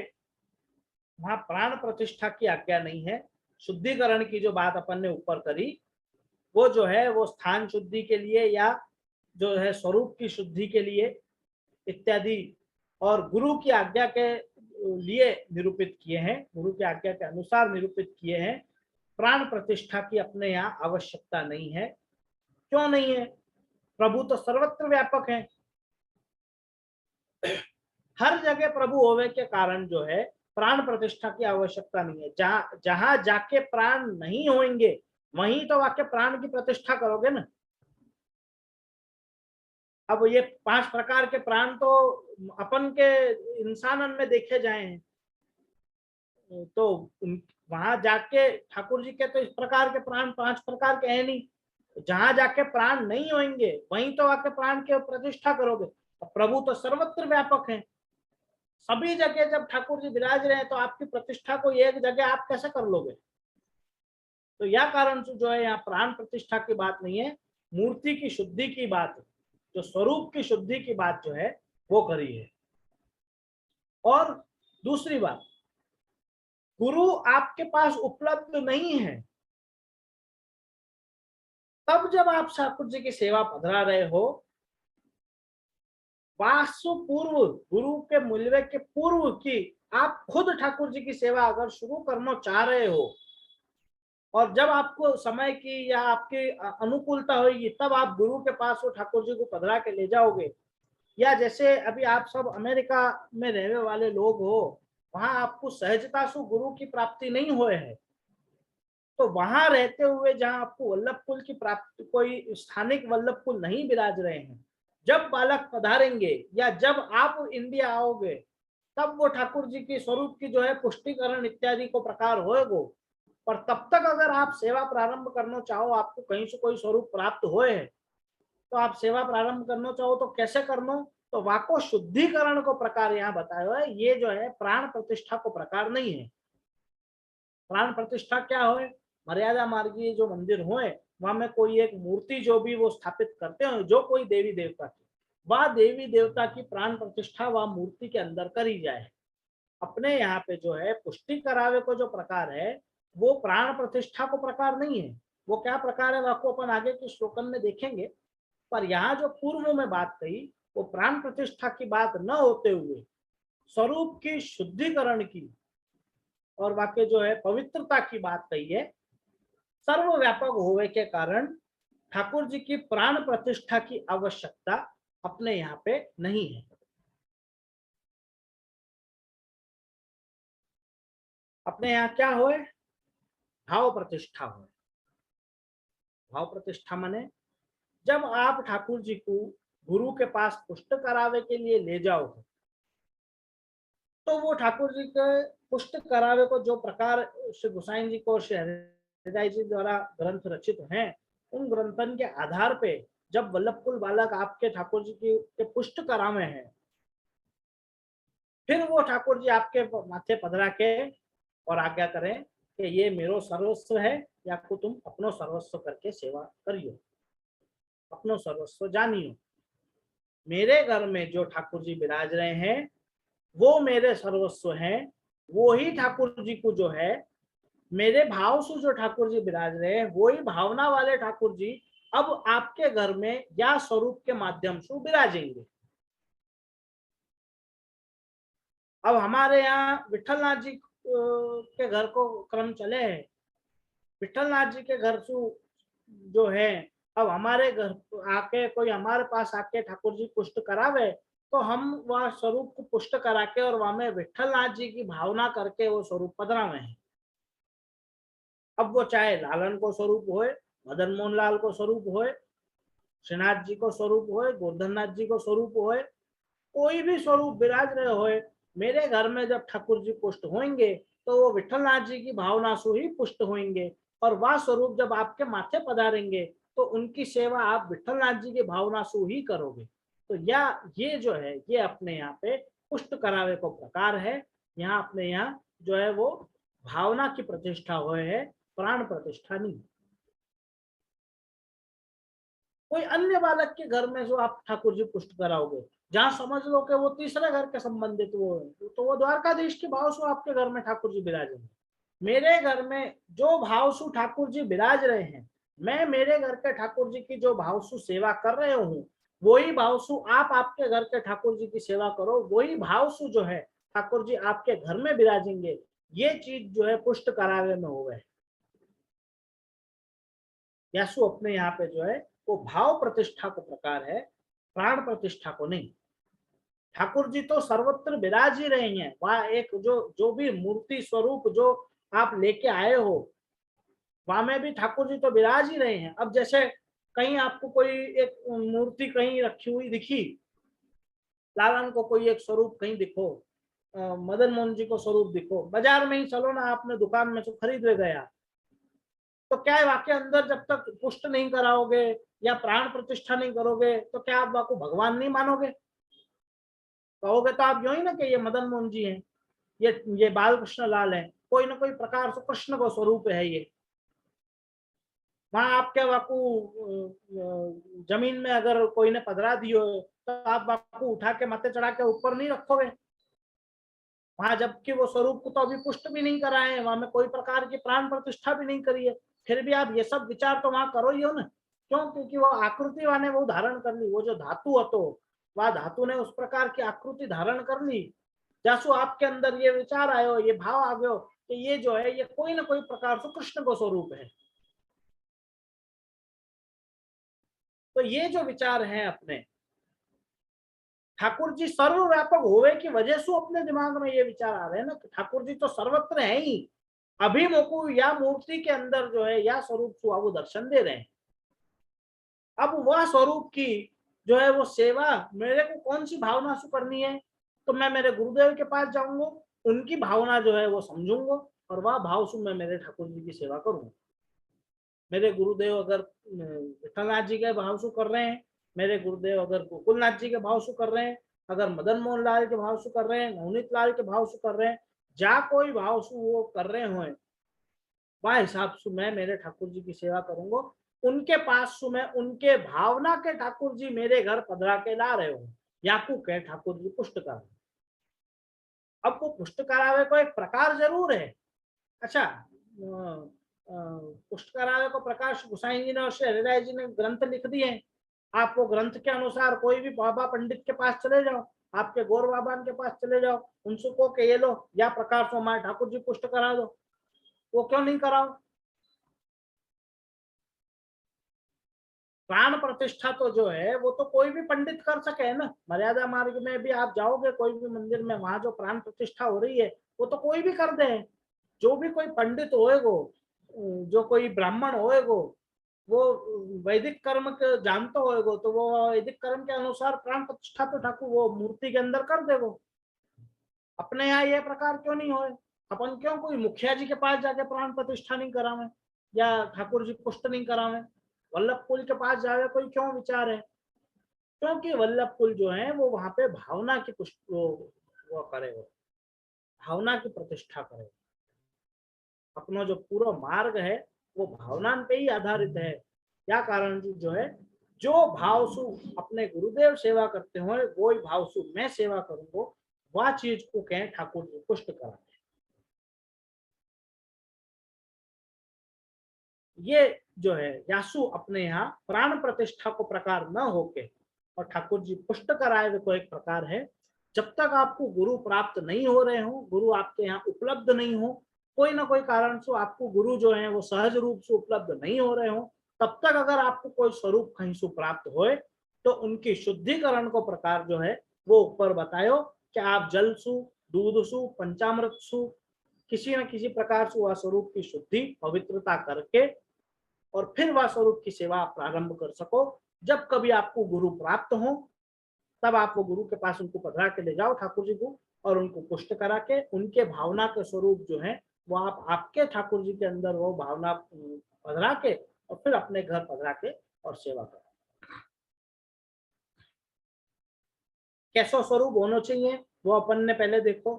वहां प्राण प्रतिष्ठा की आज्ञा नहीं है। शुद्धिकरण की जो बात अपन ने ऊपर करी वो जो है वो स्थान शुद्धि के लिए या जो है स्वरूप की शुद्धि के लिए इत्यादि और गुरु की आज्ञा के लिए निरूपित किए हैं, गुरु की आज्ञा के अनुसार निरूपित किए हैं। प्राण प्रतिष्ठा की अपने यहाँ आवश्यकता नहीं है। क्यों नहीं है? प्रभु तो सर्वत्र व्यापक है, हर जगह प्रभु होवे के कारण जो है प्राण प्रतिष्ठा की आवश्यकता नहीं है। जहां जहां जाके प्राण नहीं होंगे वहीं तो आके प्राण की प्रतिष्ठा करोगे ना। अब ये 5 प्रकार के प्राण तो अपन के इंसानन में देखे जाए हैं, तो वहां जाके ठाकुर जी के तो इस प्रकार के प्राण 5 प्रकार के हैं नहीं। जहां जाके प्राण नहीं होंगे वहीं तो आके प्राण की प्रतिष्ठा करोगे। प्रभु तो सर्वत्र व्यापक है, सभी जगह जब ठाकुर जी विराज रहे हैं तो आपकी प्रतिष्ठा को एक जगह आप कैसे कर लोगे। तो यह कारण से जो है यहाँ प्राण प्रतिष्ठा की बात नहीं है, मूर्ति की शुद्धि की बात है, जो स्वरूप की शुद्धि की बात जो है वो करी है। और दूसरी बात, गुरु आपके पास उपलब्ध नहीं है, तब जब आप ठाकुर जी की सेवा पधरा रहे हो, वासु पूर्व, गुरु के मिलवे के पूर्व की आप खुद ठाकुर जी की सेवा अगर शुरू करना चाह रहे हो, और जब आपको समय की या आपकी अनुकूलता होगी तब आप गुरु के पास वो ठाकुर जी को पधरा के ले जाओगे। या जैसे अभी आप सब अमेरिका में रहने वाले लोग हो, वहां आपको सहजता से गुरु की प्राप्ति नहीं हुए है, तो वहां रहते हुए जहां आपको वल्लभ कुल की प्राप्ति, कोई स्थानिक वल्लभ कुल नहीं विराज रहे हैं, जब बालक पधारेंगे या जब आप इंडिया आओगे तब वो ठाकुर जी की स्वरूप की जो है पुष्टिकरण इत्यादि को प्रकार होएगो। पर तब तक अगर आप सेवा प्रारंभ करना चाहो, आपको कहीं से कोई स्वरूप प्राप्त होए है, तो आप सेवा प्रारंभ करना चाहो तो कैसे करना, तो वाको शुद्धिकरण को प्रकार यहाँ बताया है। ये जो है प्राण प्रतिष्ठा को प्रकार नहीं है। प्राण प्रतिष्ठा क्या हो, मर्यादा मार्गीय जो मंदिर होए वहां में कोई एक मूर्ति जो भी वो स्थापित करते हो, जो कोई देवी देवता की, वह देवी देवता की प्राण प्रतिष्ठा वह मूर्ति के अंदर करी जाए। अपने यहाँ पे जो है पुष्टि करावे को जो प्रकार है वो प्राण प्रतिष्ठा को प्रकार नहीं है। वो क्या प्रकार है आपको अपन आगे के श्लोकन में देखेंगे। पर यहाँ जो पूर्व में बात कही वो प्राण प्रतिष्ठा की बात न होते हुए स्वरूप की शुद्धिकरण की और वाक्य जो है पवित्रता की बात कही है। सर्वव्यापक होने के कारण ठाकुर जी की प्राण प्रतिष्ठा की आवश्यकता अपने यहाँ पे नहीं है। अपने यहाँ क्या होए, भाव प्रतिष्ठा हो। भाव प्रतिष्ठा माने जब आप ठाकुर जी को गुरु के पास पुष्ट करावे के लिए ले जाओ, तो वो ठाकुर जी के पुष्ट करावे को जो प्रकार श्री गोसाई जी को श्री हरिदास जी द्वारा ग्रंथ रचित हैं, उन ग्रंथन के आधार पे जब वल्लभ कुल बालक आपके ठाकुर जी के पुष्ट करावे हैं, फिर वो ठाकुर जी आपके माथे पधरा के और आज्ञा करें कि ये मेरो सर्वस्व है, या को तुम अपनो सर्वस्व करके सेवा करियो, अपनो सर्वस्व जानियो। मेरे घर में जो ठाकुर जी विराज रहे हैं वो मेरे सर्वस्व हैं। वो ही ठाकुर जी को जो है मेरे भाव से जो ठाकुर जी विराज रहे हैं, वो ही भावना वाले ठाकुर जी अब आपके घर में या स्वरूप के माध्यम से विराजेंगे। अब हमारे यहाँ विठलनाथ जी के घर को क्रम चले हैं, विठलनाथ जी के घर से जो है अब हमारे घर आके कोई हमारे पास आके ठाकुर जी पुष्ट करावे, तो हम वह स्वरूप को पुष्ट करा के और वहां में विठलनाथ जी की भावना करके वो स्वरूप पधरावे हैं। अब वो चाहे लालन को स्वरूप होए, मदन मोहन लाल को स्वरूप होए, श्रीनाथ जी को स्वरूप होए, गोवर्धननाथ जी को स्वरूप होए, कोई भी स्वरूप विराज रहे होए, मेरे घर में जब ठाकुर जी पुष्ट होंगे तो वो विठलनाथ जी की भावना से ही पुष्ट होंगे। और वह स्वरूप जब आपके माथे पधारेंगे तो उनकी सेवा आप विठलनाथ जी की भावना से ही करोगे। तो या ये जो है ये अपने यहाँ पे पुष्ट करावे को प्रकार है। यहाँ अपने यहाँ जो है वो भावना की प्रतिष्ठा हुए है, प्राण प्रतिष्ठा नहीं। कोई अन्य बालक के घर में जो आप ठाकुर जी पुष्ट कराओगे, जहां समझ लो कि वो तीसरे घर के संबंधित वो है, तो वो द्वारकाधीश के भाव से आपके घर में ठाकुर जी विराजेंगे। मेरे घर में जो भाव सु ठाकुर जी विराज रहे हैं, मैं मेरे घर के ठाकुर जी की जो भाव सु सेवा कर रहे हूँ, वही भाव सु आप आपके घर के ठाकुर जी की सेवा करो, वही भाव सु जो है ठाकुर जी आपके घर में विराजेंगे। ये चीज जो है पुष्ट करावे में हो गए। यासु अपने यहाँ पे जो है वो भाव प्रतिष्ठा को प्रकार है, प्राण प्रतिष्ठा को नहीं। ठाकुर जी तो सर्वत्र विराज ही रहे हैं। वहां एक जो जो भी मूर्ति स्वरूप जो आप लेके आए हो, वहां में भी ठाकुर जी तो विराज ही रहे हैं। अब जैसे कहीं आपको कोई एक मूर्ति कहीं रखी हुई दिखी, लालन को कोई एक स्वरूप कहीं दिखो, मदन मोहन जी को स्वरूप दिखो, बाजार में ही चलो ना, आपने दुकान में से खरीद ले गया, तो क्या है, वाक्य अंदर जब तक पुष्ट नहीं कराओगे या प्राण प्रतिष्ठा नहीं करोगे तो क्या आप वाको भगवान नहीं मानोगे? कहोगे तो आप यूं ही ना कि ये मदन मोहन जी हैं, ये बाल कृष्ण लाल है, कोई ना कोई प्रकार से कृष्ण का स्वरूप है ये। वहां आपके वाकू जमीन में अगर कोई ने पधरा दियो तो आप वाकू उठा के माथे चढ़ा के ऊपर नहीं रखोगे वहां, जबकि वो स्वरूप को तो अभी पुष्ट भी नहीं करा है, वहां में कोई प्रकार की प्राण प्रतिष्ठा भी नहीं करी है, फिर भी आप ये सब विचार तो वहां करो ही हो ना। क्यों? क्योंकि वो आकृति वाने वो धारण कर ली, वो जो धातु हतो वह धातु ने उस प्रकार की आकृति धारण कर ली। जैसो आपके अंदर ये विचार आयो, ये भाव आ गयो कि ये जो है ये कोई ना कोई प्रकार से कृष्ण को स्वरूप है, तो ये जो विचार है अपने, ठाकुर जी सर्वव्यापक होवे की वजह से अपने दिमाग में ये विचार आ रहे हैं ना कि ठाकुर जी तो सर्वत्र है ही, अभी मोको या मूर्ति के अंदर जो है या स्वरूप वो दर्शन दे रहे हैं। अब वह स्वरूप की जो है वो सेवा मेरे को कौन सी भावना से करनी है, तो मैं मेरे गुरुदेव के पास जाऊंगा, उनकी भावना जो है वो समझूंगा और वह भाव से मैं मेरे ठाकुर जी की सेवा करूंगा। मेरे गुरुदेव अगर विठलनाथ जी के भाव से कर रहे हैं, मेरे गुरुदेव अगर गोकुलनाथ जी के भाव से कर रहे हैं, अगर मदन मोहन लाल के भाव से कर रहे हैं, नवनीत लाल के भाव से कर रहे हैं, जा कोई भाव से वो कर रहे हो, वह हिसाब से मैं मेरे ठाकुर जी की सेवा करूंगा। उनके पास से मैं उनके भावना के ठाकुर जी मेरे घर पधरा के ला रहे हो, याकू के ठाकुर जी पुष्ट कर। अब वो पुष्ट करावे को एक प्रकार जरूर है। अच्छा, पुष्ट करावे को प्रकाश गोसाई जी ने और श्री हरिराय जी ने ग्रंथ लिख दिए हैं। आप वो ग्रंथ के अनुसार कोई भी बाबा पंडित के पास चले जाओ, आपके गौर बाबा के पास चले जाओ, उनसे को के ये लो या प्रकार से हमारे ठाकुर जी पुष्ट करा दो, वो क्यों नहीं कराओ? प्राण प्रतिष्ठा तो जो है वो तो कोई भी पंडित कर सके है ना। मर्यादा मार्ग में भी आप जाओगे कोई भी मंदिर में, वहां जो प्राण प्रतिष्ठा हो रही है वो तो कोई भी कर दे। जो भी कोई पंडित होएगो, जो कोई ब्राह्मण होएगो, वो वैदिक कर्म के जानते होएगो, तो वो वैदिक कर्म के अनुसार प्राण प्रतिष्ठा तो ठाकुर वो मूर्ति के अंदर कर देगो। अपने यहाँ ये प्रकार क्यों नहीं होए? अपन क्यों कोई मुखिया जी के पास जाके प्राण प्रतिष्ठा नहीं करावे या ठाकुर जी पुष्ट नहीं करावे? वल्लभ कुल के पास जावे कोई क्यों विचार है? क्योंकि वल्लभ कुल जो है वो वहां पे भावना की पुष्ट वो करे, वो भावना की प्रतिष्ठा करे। अपना जो पूरा मार्ग है वो भावना पे ही आधारित है। क्या कारण जो है, जो भाव सु अपने गुरुदेव सेवा करते हो वो ही भाव सु मैं सेवा करूंगा, वह चीज को कहें ठाकुर जी पुष्ट करा। ये जो है यासु अपने यहाँ प्राण प्रतिष्ठा को प्रकार न होके और ठाकुर जी पुष्ट कराए हुए को एक प्रकार है। जब तक आपको गुरु प्राप्त नहीं हो रहे हो, गुरु आपके यहाँ उपलब्ध नहीं हो, कोई ना कोई कारण से आपको गुरु जो है वो सहज रूप से उपलब्ध नहीं हो रहे हो, तब तक अगर आपको कोई स्वरूप कहीं से प्राप्त होए तो उनकी शुद्धिकरण को प्रकार जो है वो ऊपर बतायो कि आप जल सु, दूध सु, पंचामृत सु, किसी न किसी प्रकार से वह स्वरूप की शुद्धि पवित्रता करके और फिर वह स्वरूप की सेवा प्रारंभ कर सको। जब कभी आपको गुरु प्राप्त हो तब आप वो गुरु के पास उनको पधरा के ले जाओ ठाकुर जी को, और उनको पुष्ट करा के उनके भावना के स्वरूप जो है वो आप आपके ठाकुर जी के अंदर वो भावना पधरा के और फिर अपने घर पधरा के और सेवा करो। कैसा स्वरूप होना चाहिए वो अपन ने पहले देखो।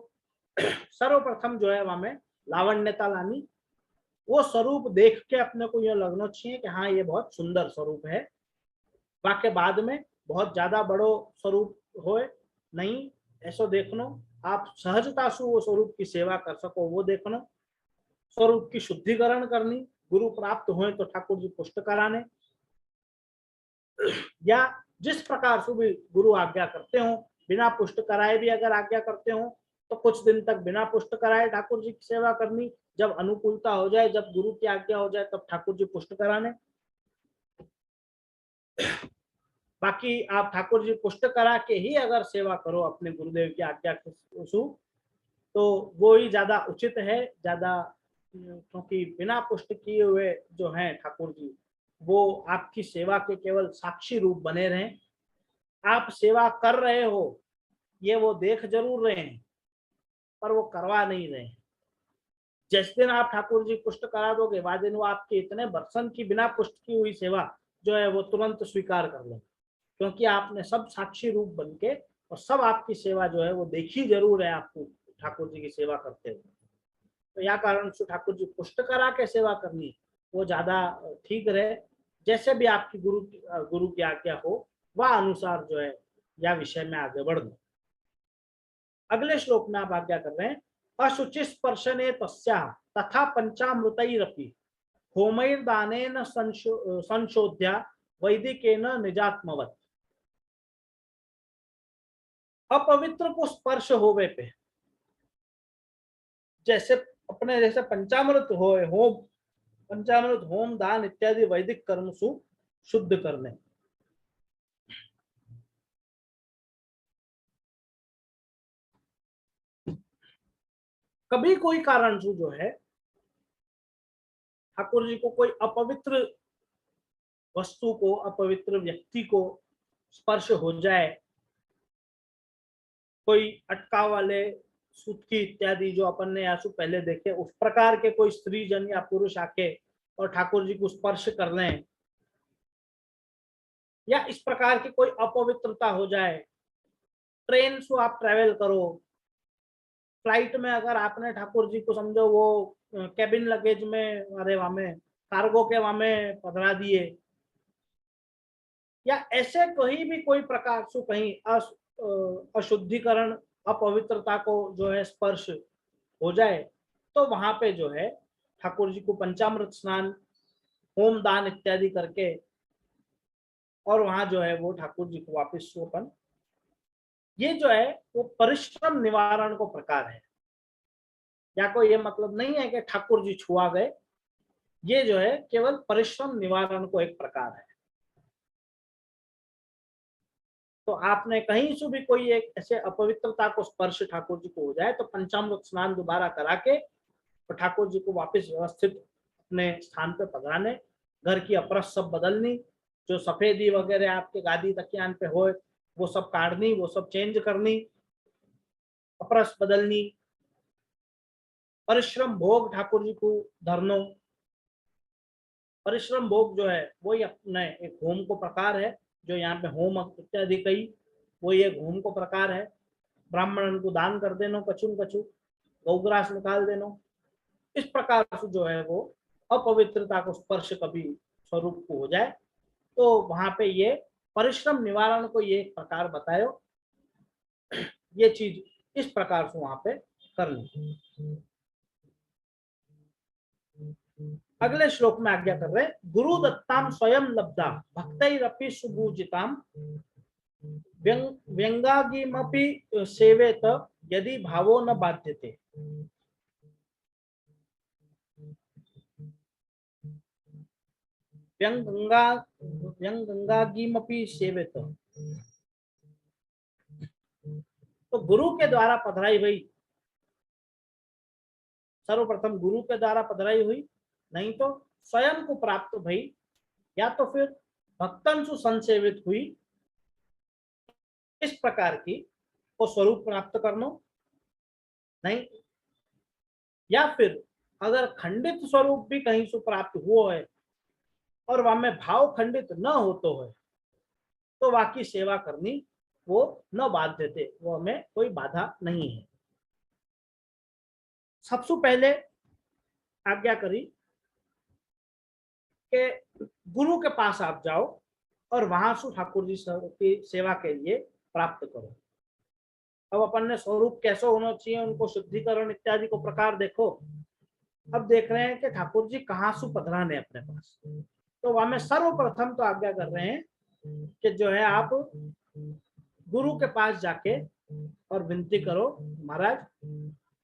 सर्वप्रथम जो है वहां में लावण्यता लानी, वो स्वरूप देख के अपने को यह लगना चाहिए कि हाँ ये बहुत सुंदर स्वरूप है। वाक्य बाद में बहुत ज्यादा बड़ो स्वरूप होए नहीं, ऐसो देखनो, आप सहजता से वो स्वरूप की सेवा कर सको वो देखनो। स्वरूप की शुद्धिकरण करनी, गुरु प्राप्त हुए तो ठाकुर जी पुष्ट कराने, या जिस प्रकार से भी गुरु आज्ञा करते हो, बिना पुष्ट कराए भी अगर आज्ञा करते हो तो कुछ दिन तक बिना पुष्ट कराए ठाकुर जी की सेवा करनी। जब अनुकूलता हो जाए, जब गुरु की आज्ञा हो जाए तब ठाकुर जी पुष्ट कराने। बाकी आप ठाकुर जी पुष्ट करा के ही अगर सेवा करो अपने गुरुदेव की आज्ञा के सु, तो वो ही ज्यादा उचित है, ज्यादा, क्योंकि बिना पुष्ट किए हुए जो हैं ठाकुर जी, वो आपकी सेवा के केवल साक्षी रूप बने रहें। आप सेवा कर रहे हो ये वो देख जरूर रहे हैं, पर वो करवा नहीं रहे हैं। जिस दिन आप ठाकुर जी पुष्ट करा दोगे, बाद दिन वो आपके इतने बर्सन की बिना पुष्ट की हुई सेवा जो है वो तुरंत स्वीकार कर लेंगे, क्योंकि आपने सब साक्षी रूप बन के, और सब आपकी सेवा जो है वो देखी जरूर है आपको ठाकुर जी की सेवा करते हुए। तो यह कारण से ठाकुर जी पुष्ट करा के सेवा करनी वो ज्यादा ठीक रहे। जैसे भी आपकी गुरु की आज्ञा हो वह अनुसार जो है या विषय में आगे बढ़ दो। अगले श्लोक में आप आज्ञा कर रहे हैं, अशुचि स्पर्शने तस्याः तथा पंचामृतैरपि होमैर्दानेन संशोध्या वैदिकेन निजात्मवत्। अपवित्र को स्पर्श होवे पे, जैसे अपने जैसे पंचामृत होम, पंचामृत होम दान इत्यादि वैदिक कर्म सु शुद्ध करने। कभी कोई कारण से जो है ठाकुर जी को कोई अपवित्र वस्तु को, अपवित्र व्यक्ति को स्पर्श हो जाए, कोई अटका वाले सूतकी इत्यादि जो अपन ने आंसू पहले देखे, उस प्रकार के कोई स्त्री जन या पुरुष आके और ठाकुर जी को स्पर्श कर लें, या इस प्रकार की कोई अपवित्रता हो जाए, ट्रेन से आप ट्रेवल करो, फ्लाइट में अगर आपने ठाकुर जी को समझो वो कैबिन लगेज में, अरे वहां में कार्गो के वहां में पधरा दिए, या ऐसे कहीं भी कोई प्रकार से कहीं अशुद्धिकरण, अपवित्रता को जो है स्पर्श हो जाए, तो वहां पे जो है ठाकुर जी को पंचामृत स्नान, होम दान इत्यादि करके, और वहां जो है वो ठाकुर जी को वापिस स्वपन, ये जो है वो परिश्रम निवारण को प्रकार है। या कोई ये मतलब नहीं है कि ठाकुर जी छुआ गए, ये जो है केवल परिश्रम निवारण को एक प्रकार है। तो आपने कहीं से भी कोई एक ऐसे अपवित्रता को स्पर्श ठाकुर जी को हो जाए, तो पंचामृत स्नान दोबारा करा के और ठाकुर जी को वापस व्यवस्थित अपने स्थान पे पधराने, घर की अपरस सब बदलनी, जो सफेदी वगैरह आपके गादी तकियान पे हो वो सब काटनी, वो सब चेंज करनी, अपरस बदलनी, परिश्रम भोग ठाकुर जी को धरनो। परिश्रम भोग जो है वो ही अपने एक होम को प्रकार है, जो यहाँ पे होम इत्यादि कई, वो ये होम को प्रकार है। ब्राह्मण को दान कर देनो, कछु कछु गौग्रास निकाल देनो, इस प्रकार से जो है वो अपवित्रता को स्पर्श कभी स्वरूप को हो जाए, तो वहां पे ये परिश्रम निवारण को ये एक प्रकार बतायो, ये चीज इस प्रकार से वहां पे करनी। अगले श्लोक में आज्ञा कर रहे, गुरु दत्ताम स्वयं लब्धा भक्तैरपि सुभूजिताम व्यंगागिमपि सेवेत यदि भावो न बाध्यते। व्यंगागिमपि सेवेत, तो गुरु के द्वारा पधराई हुई, सर्वप्रथम गुरु के द्वारा पधराई हुई, नहीं तो स्वयं को प्राप्त भई, या तो फिर भक्तन सु संसेवित हुई, इस प्रकार की वो स्वरूप प्राप्त करनो नहीं, या फिर अगर खंडित स्वरूप भी कहीं से प्राप्त हुआ है और वहां में भाव खंडित न होते हो, तो बाकी सेवा करनी वो न बाध्य थे, वो हमें कोई बाधा नहीं है। सबसे पहले आज्ञा करी कि गुरु के पास आप जाओ और वहां से ठाकुर जी की सेवा के लिए प्राप्त करो। अब अपन ने स्वरूप कैसे होना चाहिए, उनको शुद्धिकरण इत्यादि को प्रकार देखो। अब देख रहे हैं कि ठाकुर जी कहाँ से पधराने अपने पास, तो वहां में सर्वप्रथम तो आज्ञा कर रहे हैं कि जो है आप गुरु के पास जाके और विनती करो, महाराज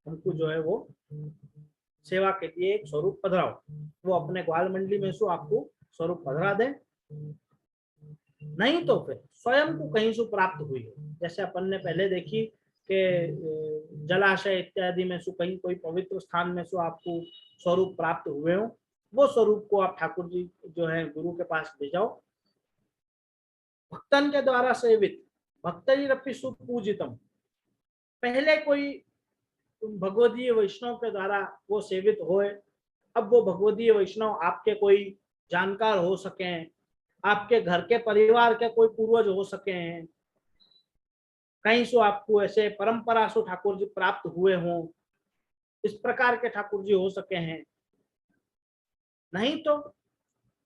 हमको जो है वो सेवा के लिए एक स्वरूप पधराओ। वो अपने ग्वाल मंडली में से आपको स्वरूप पधरा दें, नहीं तो फिर स्वयं को कहीं से प्राप्त हुई हो। जैसे अपन ने पहले देखी कि जलाशय इत्यादि में सु कहीं कोई पवित्र स्थान में सु आपको स्वरूप प्राप्त हुए हो, वो स्वरूप को आप ठाकुर जी जो है गुरु के पास ले जाओ। भक्तन के द्वारा सेवित भक्तरपि सुपूजितम, पहले कोई भगवदीय वैष्णव के द्वारा वो सेवित होए, अब वो भगवदीय वैष्णव आपके कोई जानकार हो सके, आपके घर के परिवार के कोई पूर्वज हो सके हैं, कहीं से आपको ऐसे परंपरा से ठाकुर जी प्राप्त हुए हों, इस प्रकार के ठाकुर जी हो सके हैं। नहीं तो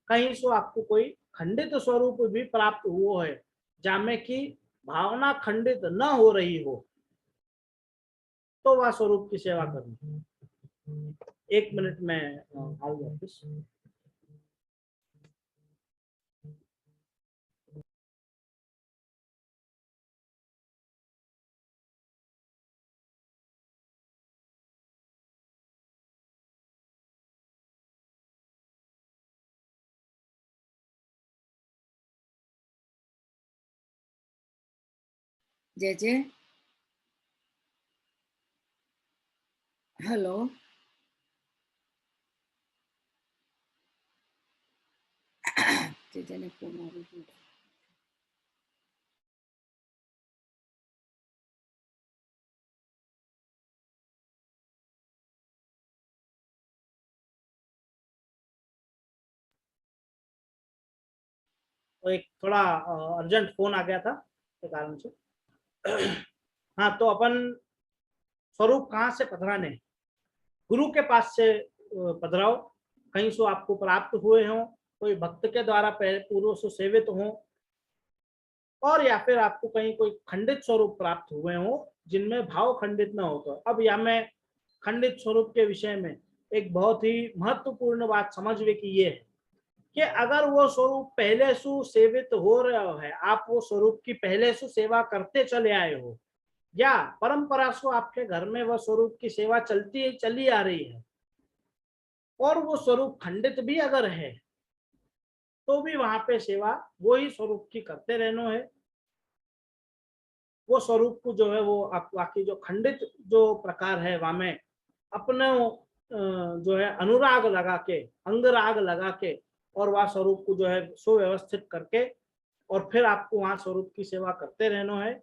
कहीं से आपको कोई खंडित स्वरूप भी प्राप्त हुआ है, जामे की भावना खंडित न हो रही हो, तो वह स्वरूप की सेवा करनी। 1 मिनट में आऊंगा वापस। जय जय। हेलो। जय जय ने फोन આવી ગયો। तो एक थोड़ा अर्जेंट फोन आ गया था के कारण से। हाँ, तो अपन स्वरूप कहाँ से पधराने, गुरु के पास से पधराओ, कहीं से आपको प्राप्त हुए हों, कोई भक्त के द्वारा पूर्व से सेवित हों, और या फिर आपको कहीं कोई खंडित स्वरूप प्राप्त हुए हों जिनमें भाव खंडित न होकर। अब या मैं खंडित स्वरूप के विषय में एक बहुत ही महत्वपूर्ण बात समझवे की ये है कि अगर वो स्वरूप पहले से सेवित हो रहा है, आप वो स्वरूप की पहले से सेवा करते चले आए हो, या परंपरा से आपके घर में वह स्वरूप की सेवा चली आ रही है, और वो स्वरूप खंडित भी अगर है, तो भी वहां पे सेवा वही स्वरूप की करते रहना है। वो स्वरूप को जो है वो आप बाकी जो खंडित जो प्रकार है वहां में अपने जो है अनुराग लगा के, अंगराग लगा के, और वह स्वरूप को जो है सुव्यवस्थित करके, और फिर आपको वहां स्वरूप की सेवा करते रहना है।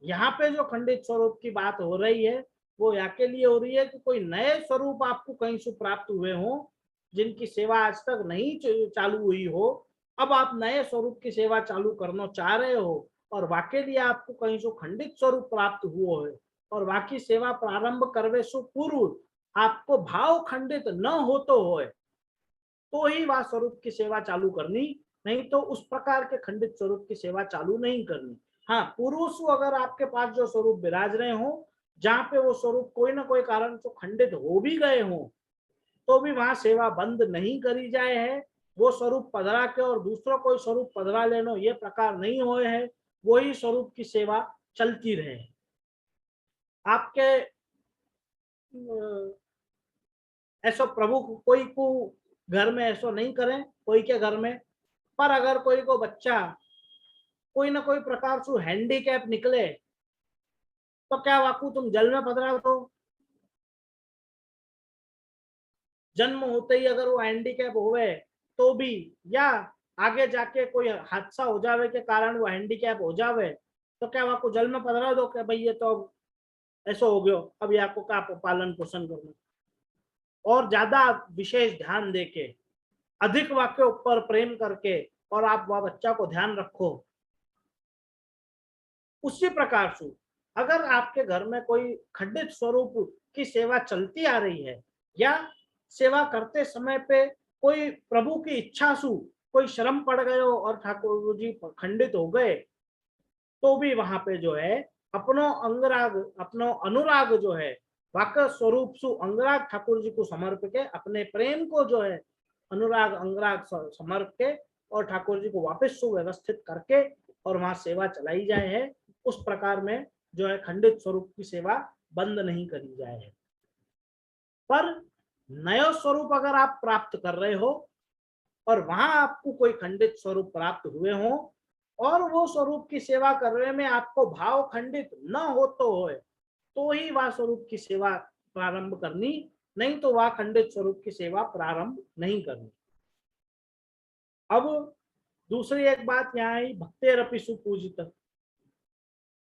यहाँ पे जो खंडित स्वरूप की बात हो रही है वो या के लिए हो रही है कि कोई नए स्वरूप आपको कहीं से प्राप्त हुए हो जिनकी सेवा आज तक नहीं चालू हुई हो, अब आप नए स्वरूप की सेवा चालू करना चाह रहे हो, और वाके लिए आपको कहीं से खंडित स्वरूप प्राप्त हुआ है, और बाकी सेवा प्रारंभ करवे से पूर्व आपको भाव खंडित न होतो होए, तो ही वह स्वरूप की सेवा चालू करनी, नहीं तो उस प्रकार के खंडित स्वरूप की सेवा चालू नहीं करनी। हाँ, पुरुष अगर आपके पास जो स्वरूप विराज रहे हो, जहां पे वो स्वरूप कोई ना कोई कारण से खंडित हो भी गए हो, तो भी वहां सेवा बंद नहीं करी जाए है। वो स्वरूप पधरा के और दूसरा कोई स्वरूप पधरा लेनो ये प्रकार नहीं हुए है, वही स्वरूप की सेवा चलती रहे। आपके ऐसा प्रभु कोई को घर में ऐसा नहीं करें, कोई के घर में, पर अगर कोई को बच्चा कोई ना कोई प्रकार से हैंडीकैप निकले, तो क्या वाकू तुम जल में पधरा दो? जन्म होते ही अगर वो हैंडीकैप होवे तो भी, या आगे जाके कोई हादसा हो जावे के कारण वो हैंडीकैप हो जावे, तो क्या वाकू जल में पधरा दो कि भाई ये तो ऐसा हो गयो, अब ये आपको क्या पालन पोषण करना? और ज्यादा विशेष ध्यान देके, अधिक वाक्य ऊपर प्रेम करके, और आप वह बच्चा को ध्यान रखो। उसी प्रकार से अगर आपके घर में कोई खंडित स्वरूप की सेवा चलती आ रही है, या सेवा करते समय पे कोई प्रभु की इच्छा सु कोई श्रम पड़ गए हो और ठाकुर जी खंडित हो गए, तो भी वहां पे जो है अपनो अंगराग, अपनो अनुराग जो है वाक स्वरूप सु अंगराग ठाकुर जी को समर्प के, अपने प्रेम को जो है अनुराग अंगराग समर्प के, और ठाकुर जी को वापस सुव्यवस्थित करके और वहां सेवा चलाई जाए है। उस प्रकार में जो है खंडित स्वरूप की सेवा बंद नहीं करी जाए है। पर नया स्वरूप अगर आप प्राप्त कर रहे हो और वहां आपको कोई खंडित स्वरूप प्राप्त हुए हो, और वो स्वरूप की सेवा करने में आपको भाव खंडित न हो तो ही वह स्वरूप की सेवा प्रारंभ करनी, नहीं तो वह खंडित स्वरूप की सेवा प्रारंभ नहीं करनी। अब दूसरी एक बात यहाँ आई, भक्तेरपि सुपूजित,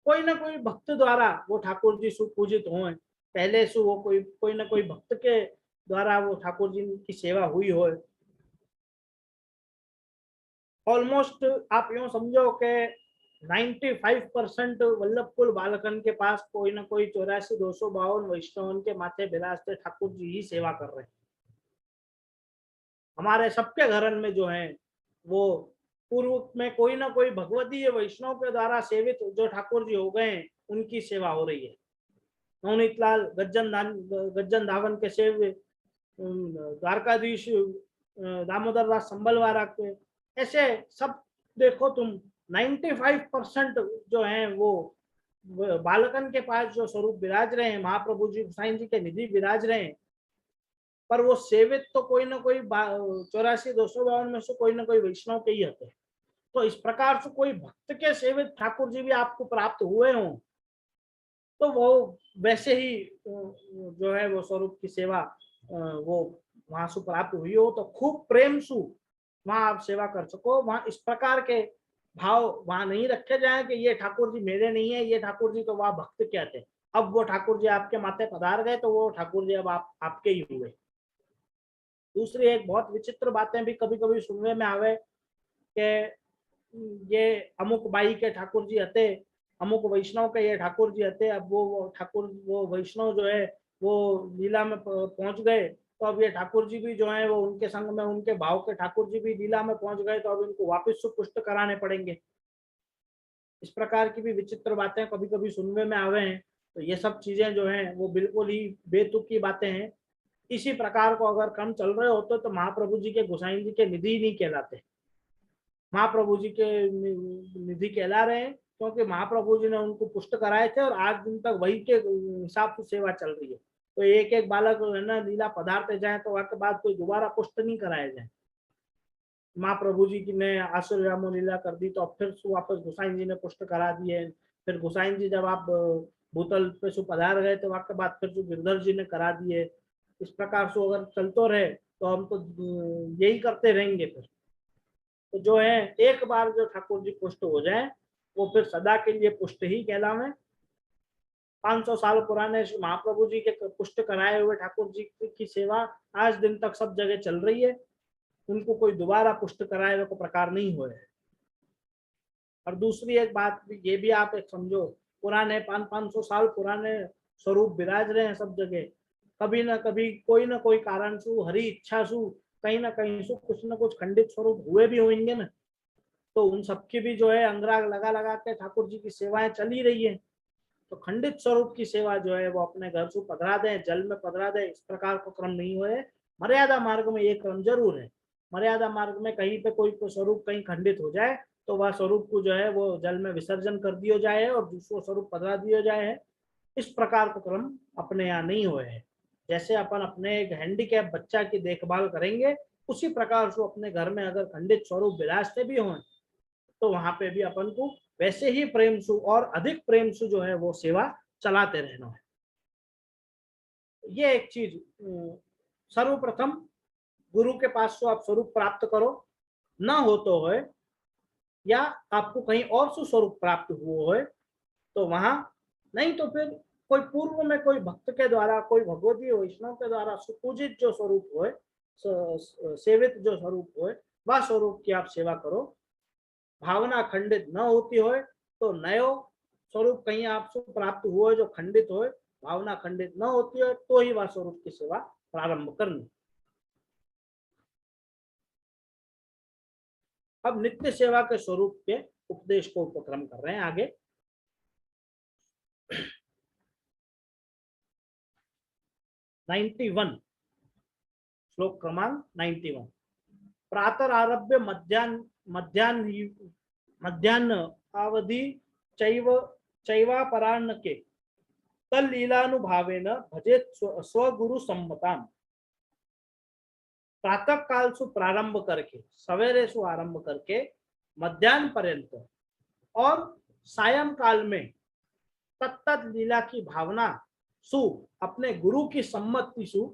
कोई ना कोई भक्त द्वारा वो ठाकुर जी सुपूजित हो, पहले से वो कोई ना कोई भक्त के द्वारा वो ठाकुर जी की सेवा हुई हो। ऑलमोस्ट आप यूं समझो कि 95% वल्लभ कुल बालकन के पास कोई ना कोई 84,252 वैष्णवन के माथे विराजते ठाकुर जी ही सेवा कर रहे हैं। हमारे सबके घरन में जो है वो पूर्व में कोई ना कोई भगवतीय वैष्णव के द्वारा सेवित जो ठाकुर जी हो गए उनकी सेवा हो रही है। नवनीत लाल गज्जन धावन के सेव्य, द्वारकाधीश दामोदर दास संबलवारा के, ऐसे सब देखो तुम 95% जो है वो बालकन के पास जो स्वरूप विराज रहे हैं, महाप्रभु जी गोसाई जी के निधि विराज रहे हैं, पर वो सेवित तो कोई ना कोई 84,252 में से कोई ना कोई वैष्णव के ही होते हैं। तो इस प्रकार से कोई भक्त के सेवित ठाकुर जी भी आपको प्राप्त हुए हों तो वो वैसे ही जो है वो स्वरूप की सेवा वो वहां से प्राप्त हुई हो तो खूब प्रेम सु वहां आप सेवा कर सको। वहां इस प्रकार के भाव वहां नहीं रखे जाए कि ये ठाकुर जी मेरे नहीं है, ये ठाकुर जी तो वह भक्त क्या थे, अब वो ठाकुर जी आपके माथे पधार गए तो वो ठाकुर जी अब आपके ही हुए। दूसरी एक बहुत विचित्र बातें भी कभी कभी सुनने में आवे कि ये अमुक बाई के ठाकुर जी हते, अमुक वैष्णव के ये ठाकुर जी हते, अब वो ठाकुर वो वैष्णव जो है वो लीला में पहुंच गए तो अब ये ठाकुर जी भी जो है वो उनके संग में उनके भाव के ठाकुर जी भी लीला में पहुंच गए तो अब इनको वापस सुपुष्ट कराने पड़ेंगे। इस प्रकार की भी विचित्र बातें कभी कभी सुनने में आवे हैं। तो ये सब चीजें जो है वो बिल्कुल ही बेतुक की बातें हैं। इसी प्रकार को अगर क्रम चल रहे होते तो महाप्रभु जी के गोसाई जी के निधि नहीं कहलाते, महाप्रभु जी के निधि कहला रहे हैं क्योंकि महाप्रभु जी ने उनको पुष्ट कराए थे और आज दिन तक वही के हिसाब से सेवा चल रही है। तो एक एक बालक है ना लीला पदार्थ जाए तो वहां के बाद कोई दोबारा पुष्ट नहीं कराया जाए। महाप्रभु जी की ने आशीर्वाद लीला कर दी तो अब फिर वापस गोसाई जी ने पुष्ट करा दिए। फिर गोसाई जी जब आप भूतल पे सु पधार गए तो वहां के बाद फिर गिरधर जी ने करा दिए। इस प्रकार से अगर चलते रहे तो हम तो यही करते रहेंगे। फिर तो जो है एक बार जो ठाकुर जी पुष्ट हो जाए वो फिर सदा के लिए पुष्ट ही कहलावे। 500 साल पुराने महाप्रभु जी के पुष्ट कराए हुए ठाकुर जी की सेवा आज दिन तक सब जगह चल रही है, उनको कोई दोबारा पुष्ट कराए हुए को प्रकार नहीं हुए। और दूसरी एक बात ये भी आप एक समझो, पुराने 500 साल पुराने स्वरूप विराज रहे हैं सब जगह, कभी ना कभी कोई ना कोई कारण से हरी इच्छा से कहीं ना कहीं से कुछ ना कुछ खंडित स्वरूप हुए भी होंगे ना, तो उन सबकी भी जो है अंगराग लगा लगा के ठाकुर जी की सेवाएं चली रही है। तो खंडित स्वरूप की सेवा जो है वो अपने घर से पधरा दें, जल में पधरा दें, इस प्रकार का क्रम नहीं हुए। मर्यादा मार्ग में ये क्रम जरूर है। मर्यादा मार्ग में कहीं पे कोई स्वरूप कहीं खंडित हो जाए तो वह स्वरूप को जो है वो जल में विसर्जन कर दिया जाए और दूसरा स्वरूप पधरा दिया जाए है। इस प्रकार का क्रम अपने यहाँ नहीं हुए है। जैसे अपन अपने एक हैंडीकैप बच्चा की देखभाल करेंगे उसी प्रकार से अपने घर में अगर खंडित स्वरूप विराजते भी हों तो वहां पे भी अपन को वैसे ही प्रेम से और अधिक प्रेम से जो है वो सेवा चलाते रहना है। ये एक चीज सर्वप्रथम गुरु के पास से आप स्वरूप प्राप्त करो, ना हो तो है या आपको कहीं और से स्वरूप प्राप्त हुआ है तो वहां, नहीं तो फिर कोई पूर्व में कोई भक्त के द्वारा कोई भगवती वैष्णव के द्वारा सुपूजित जो स्वरूप हो, सेवित जो स्वरूप हो, वह स्वरूप की आप सेवा करो। भावना खंडित न होती हो तो नयो स्वरूप कहीं आपसे प्राप्त हुआ जो खंडित हो, भावना खंडित न होती हो तो ही वह स्वरूप की सेवा प्रारंभ करनी। अब नित्य सेवा के स्वरूप के उपदेश को उपक्रम कर रहे हैं आगे। श्लोक क्रमांक 91। प्रातः आरभ्य मध्यान्ह अवधि चैवापराह्न के तल्लीलानुभावेन भजेत स्वगुरु सम्मताम। प्रातः काल से प्रारंभ करके, सवेरे से आरंभ करके मध्यान्ह पर्यंत और सायं काल में तत्त लीला की भावना सु अपने गुरु की सम्मति सु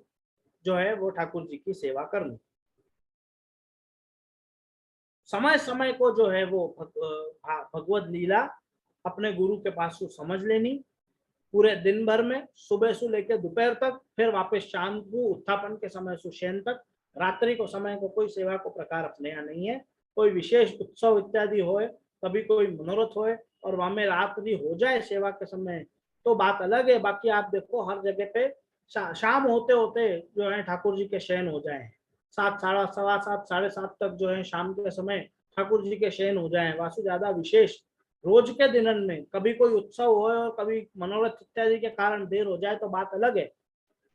जो है वो ठाकुर जी की सेवा करनी। समय समय को जो है वो भगवत लीला अपने गुरु के पास से समझ लेनी, पूरे दिन भर में, सुबह से लेकर दोपहर तक, फिर वापस शाम को उत्थापन के समय से शयन तक। रात्रि को समय को कोई सेवा को प्रकार अपने यहाँ नहीं है। कोई विशेष उत्सव इत्यादि होए, कभी कोई मनोरथ होए और वहां में रात्रि हो जाए सेवा के समय तो बात अलग है। बाकी आप देखो हर जगह पे शाम होते होते जो है ठाकुर जी के शयन हो जाए, 7, सवा 7, 7:30 तक जो है शाम के समय ठाकुर जी के शयन हो जाए। वासु ज्यादा विशेष रोज के दिनन में कभी कोई उत्सव हो और कभी मनोरथ इत्यादि के कारण देर हो जाए तो बात अलग है।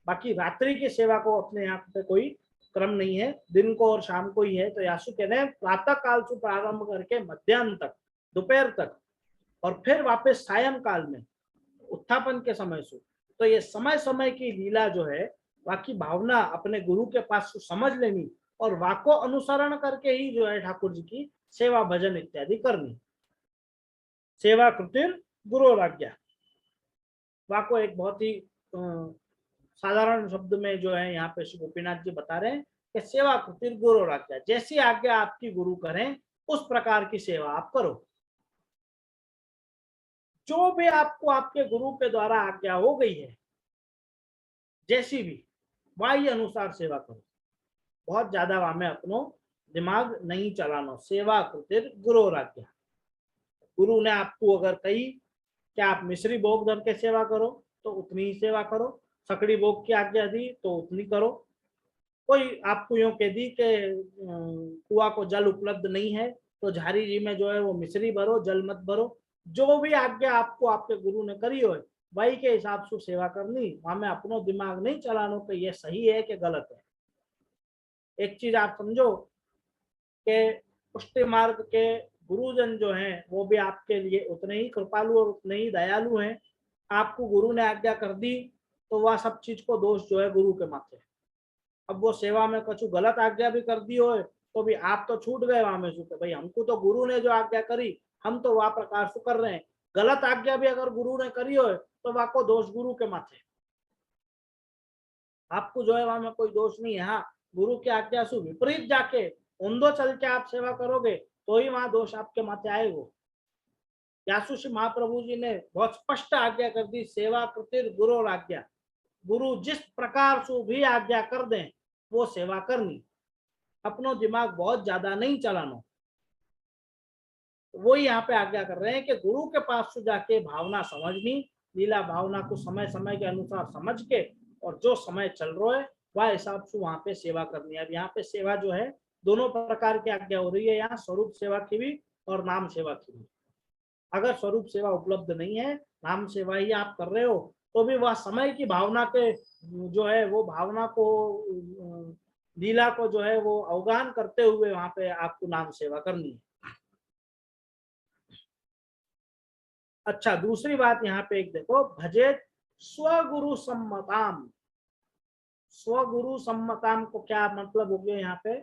बाकी रात्रि की सेवा को अपने यहाँ पे कोई क्रम नहीं है, दिन को और शाम को ही है। तो यासु कहते हैं प्रातः काल से प्रारंभ करके मध्याह्न तक, दोपहर तक, और फिर वापस सायं काल में उत्थापन के समय से। तो ये समय समय की लीला जो है, बाकी भावना अपने गुरु के पास समझ लेनी और वाको अनुसरण करके ही जो है ठाकुर जी की सेवा भजन इत्यादि करनी। सेवा कृतिर गुरुराज्ञा, वाको एक बहुत ही साधारण शब्द में जो है यहाँ पे श्री गोपीनाथ जी बता रहे हैं कि सेवा कृतिर गुरुराज्ञा, जैसी आज्ञा आपकी गुरु करें उस प्रकार की सेवा आप करो। जो भी आपको आपके गुरु के द्वारा आज्ञा हो गई है, जैसी भी वाही अनुसार सेवा करो। बहुत ज्यादा वहां में अपनो दिमाग नहीं चलाना। सेवा कृतिर गुरुराज्ञा, गुरु ने आपको अगर कही कि आप मिश्री भोग धर के सेवा करो तो उतनी ही सेवा करो, सकड़ी भोग की आज्ञा दी तो उतनी करो। कोई आपको यूं कह दी कि कुआ को जल उपलब्ध नहीं है तो झारी जी में जो है वो मिश्री भरो, जल मत भरो। जो भी आज्ञा आपको आपके गुरु ने करी हो वही के हिसाब से सेवा करनी। वहां में अपनो दिमाग नहीं चलानो कि ये सही है कि गलत है। एक चीज आप समझो कि पुष्टि मार्ग के गुरुजन जो हैं वो भी आपके लिए उतने ही कृपालु और उतने ही दयालु हैं। आपको गुरु ने आज्ञा कर दी तो वह सब चीज को दोष जो है गुरु के माथे। अब वो सेवा में कुछ गलत आज्ञा भी कर दी हो तो भी आप तो छूट गए वहां में से, भाई हमको तो गुरु ने जो आज्ञा करी हम तो वह प्रकार से कर रहे हैं। गलत आज्ञा भी अगर गुरु ने करी हो तो वह को दोष गुरु के माथे। आपको जो है वहां में कोई दोष नहीं है। हाँ, गुरु की आज्ञा से विपरीत जाके ऊंधो चल के आप सेवा करोगे तो ही वहां दोष आपके माथे आएगा। यासु श्री महाप्रभु जी ने बहुत स्पष्ट आज्ञा कर दी, सेवा कृतिर गुरु आज्ञा। गुरु जिस प्रकार से भी आज्ञा कर दें वो सेवा करनी, अपनो दिमाग बहुत ज्यादा नहीं चलाना। वो यहाँ पे आज्ञा कर रहे हैं कि गुरु के पास से जाके भावना समझनी, लीला भावना को समय समय के अनुसार समझ के और जो समय चल रहा है वह हिसाब से वहां पे सेवा करनी है। अब यहाँ पे सेवा जो है दोनों प्रकार की आज्ञा हो रही है, यहाँ स्वरूप सेवा की भी और नाम सेवा की भी। अगर स्वरूप सेवा उपलब्ध नहीं है, नाम सेवा ही आप कर रहे हो तो भी वह समय की भावना के जो है वो भावना को लीला को जो है वो अवगाहन करते हुए वहां पे आपको नाम सेवा करनी है। अच्छा, दूसरी बात यहाँ पे एक देखो, भजे स्वगुरु सम्मताम। स्वगुरु सम्मताम को क्या मतलब हो गया यहाँ पे?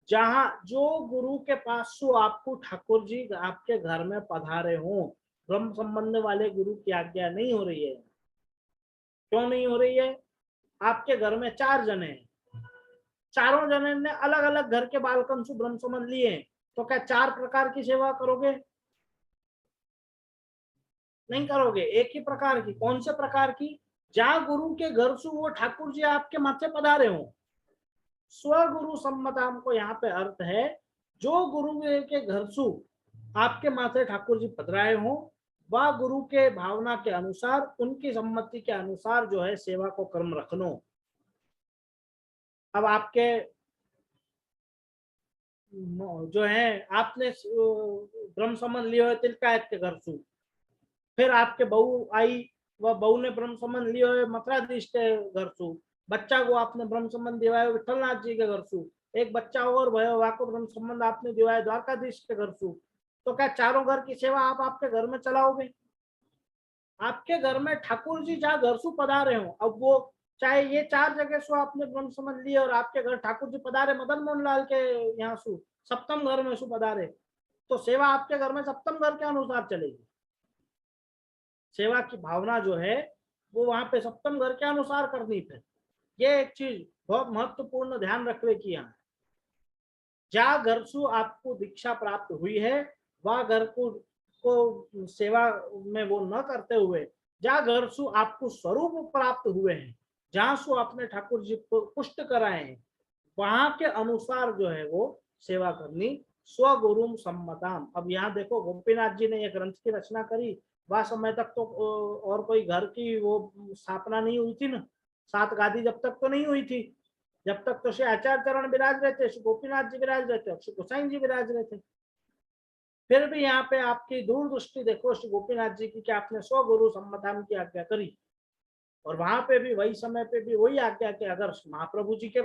जहां जो गुरु के पास सो आपको ठाकुर जी आपके घर में पधारे हो, ब्रह्म संबंध वाले गुरु की आज्ञा नहीं हो रही है। क्यों नहीं हो रही है? आपके घर में 4 जने हैं, चारों जने ने अलग अलग घर के बालकन से ब्रह्म संबंध लिए हैं, तो क्या 4 प्रकार की सेवा करोगे? नहीं करोगे। एक ही प्रकार की। कौन से प्रकार की? जहां गुरु के घर से वो ठाकुर जी आपके माथे पधारे हो। स्वगुरु सम्मताम को यहाँ पे अर्थ है जो गुरु के घर से आपके माथे ठाकुर जी पधराए हो वह गुरु के भावना के अनुसार, उनकी सम्मति के अनुसार जो है सेवा को कर्म रखनो। अब आपके जो है आपने ब्रह्म संबंध लिए हुए तिलकायत के घर से, फिर आपके बहू आई, वह बहू ने ब्रह्म संबंध लिए हुए मथुराधीश के घर से, बच्चा को आपने ब्रह्म संबंध दिवाया विठलनाथ जी के घर से, एक बच्चा और भयो को ब्रह्म संबंध आपने दिवाया द्वारकाधीश के घर से। तो क्या चारों घर की सेवा आप आपके घर में चलाओगे? आपके घर में ठाकुर जी जहाँ घर से पधारे हो, अब वो चाहे ये 4 जगह से आपने ब्रह्म संबंध लिए और आपके घर ठाकुर जी पधारे मदन मोहन लाल के यहाँ से सप्तम घर में से पधारे, तो सेवा आपके घर में सप्तम घर के अनुसार चलेगी। सेवा की भावना जो है वो वहां पे सप्तम घर के अनुसार करनी। फिर ये एक चीज बहुत महत्वपूर्ण ध्यान रखने की यहाँ, जा घर सु आपको दीक्षा प्राप्त हुई है वह घर को सेवा में वो न करते हुए, जा घर सु आपको स्वरूप प्राप्त हुए हैं, जहां सु आपने ठाकुर जी को पुष्ट कराए हैं, वहां के अनुसार जो है वो सेवा करनी। स्वगुरुम सम्मताम। अब यहाँ देखो गोपीनाथ जी ने एक ग्रंथ की रचना करी, वह समय तक तो और कोई घर की वो स्थापना नहीं हुई थी ना, 7 गादी जब तक तो नहीं हुई थी। जब तक तो श्री आचार्य चरण विराज रहे थे, श्री गोपीनाथ जी विराज रहे थे, श्री गोसाई जी विराज रहे थे। फिर भी यहाँ पे आपकी दूरदृष्टि देखो श्री गोपीनाथ जी की, कि आपने स्वगुरु सम्मताम की आज्ञा करी, और वहां पे भी वही समय पे भी वही आज्ञा कि अगर महाप्रभु जी के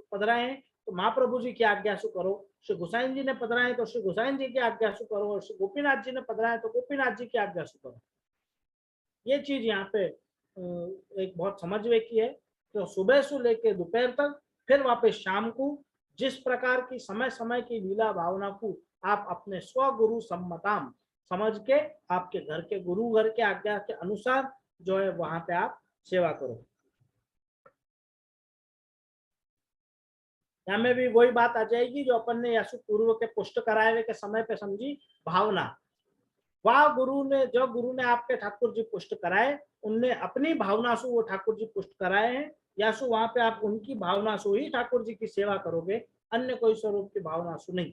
पधराए हैं तो महाप्रभु जी की आज्ञा से करो, श्री गोसाई जी ने पधराए तो श्री गोसाई जी की आज्ञा से करो, और श्री गोपीनाथ जी ने पधराए तो गोपीनाथ जी की आज्ञा से करो। ये चीज यहाँ पे एक बहुत समझवे की है। तो सुबह से लेके दोपहर तक, फिर वापस शाम को, जिस प्रकार की समय समय की लीला भावना को आप अपने स्वगुरु सम्मताम समझ के आपके घर के गुरु घर के आज्ञा के अनुसार जो है वहां पे आप सेवा करो। यहाँ में भी वही बात आ जाएगी जो अपन ने यशु पूर्व के पुष्ट कराए हुए के समय पे समझी भावना। वह गुरु ने आपके ठाकुर जी पुष्ट कराए, उनने अपनी भावना से वो ठाकुर जी पुष्ट कराए हैं, या सु वहां पे आप उनकी भावना से ही ठाकुर जी की सेवा करोगे, अन्य कोई स्वरूप की भावना से नहीं।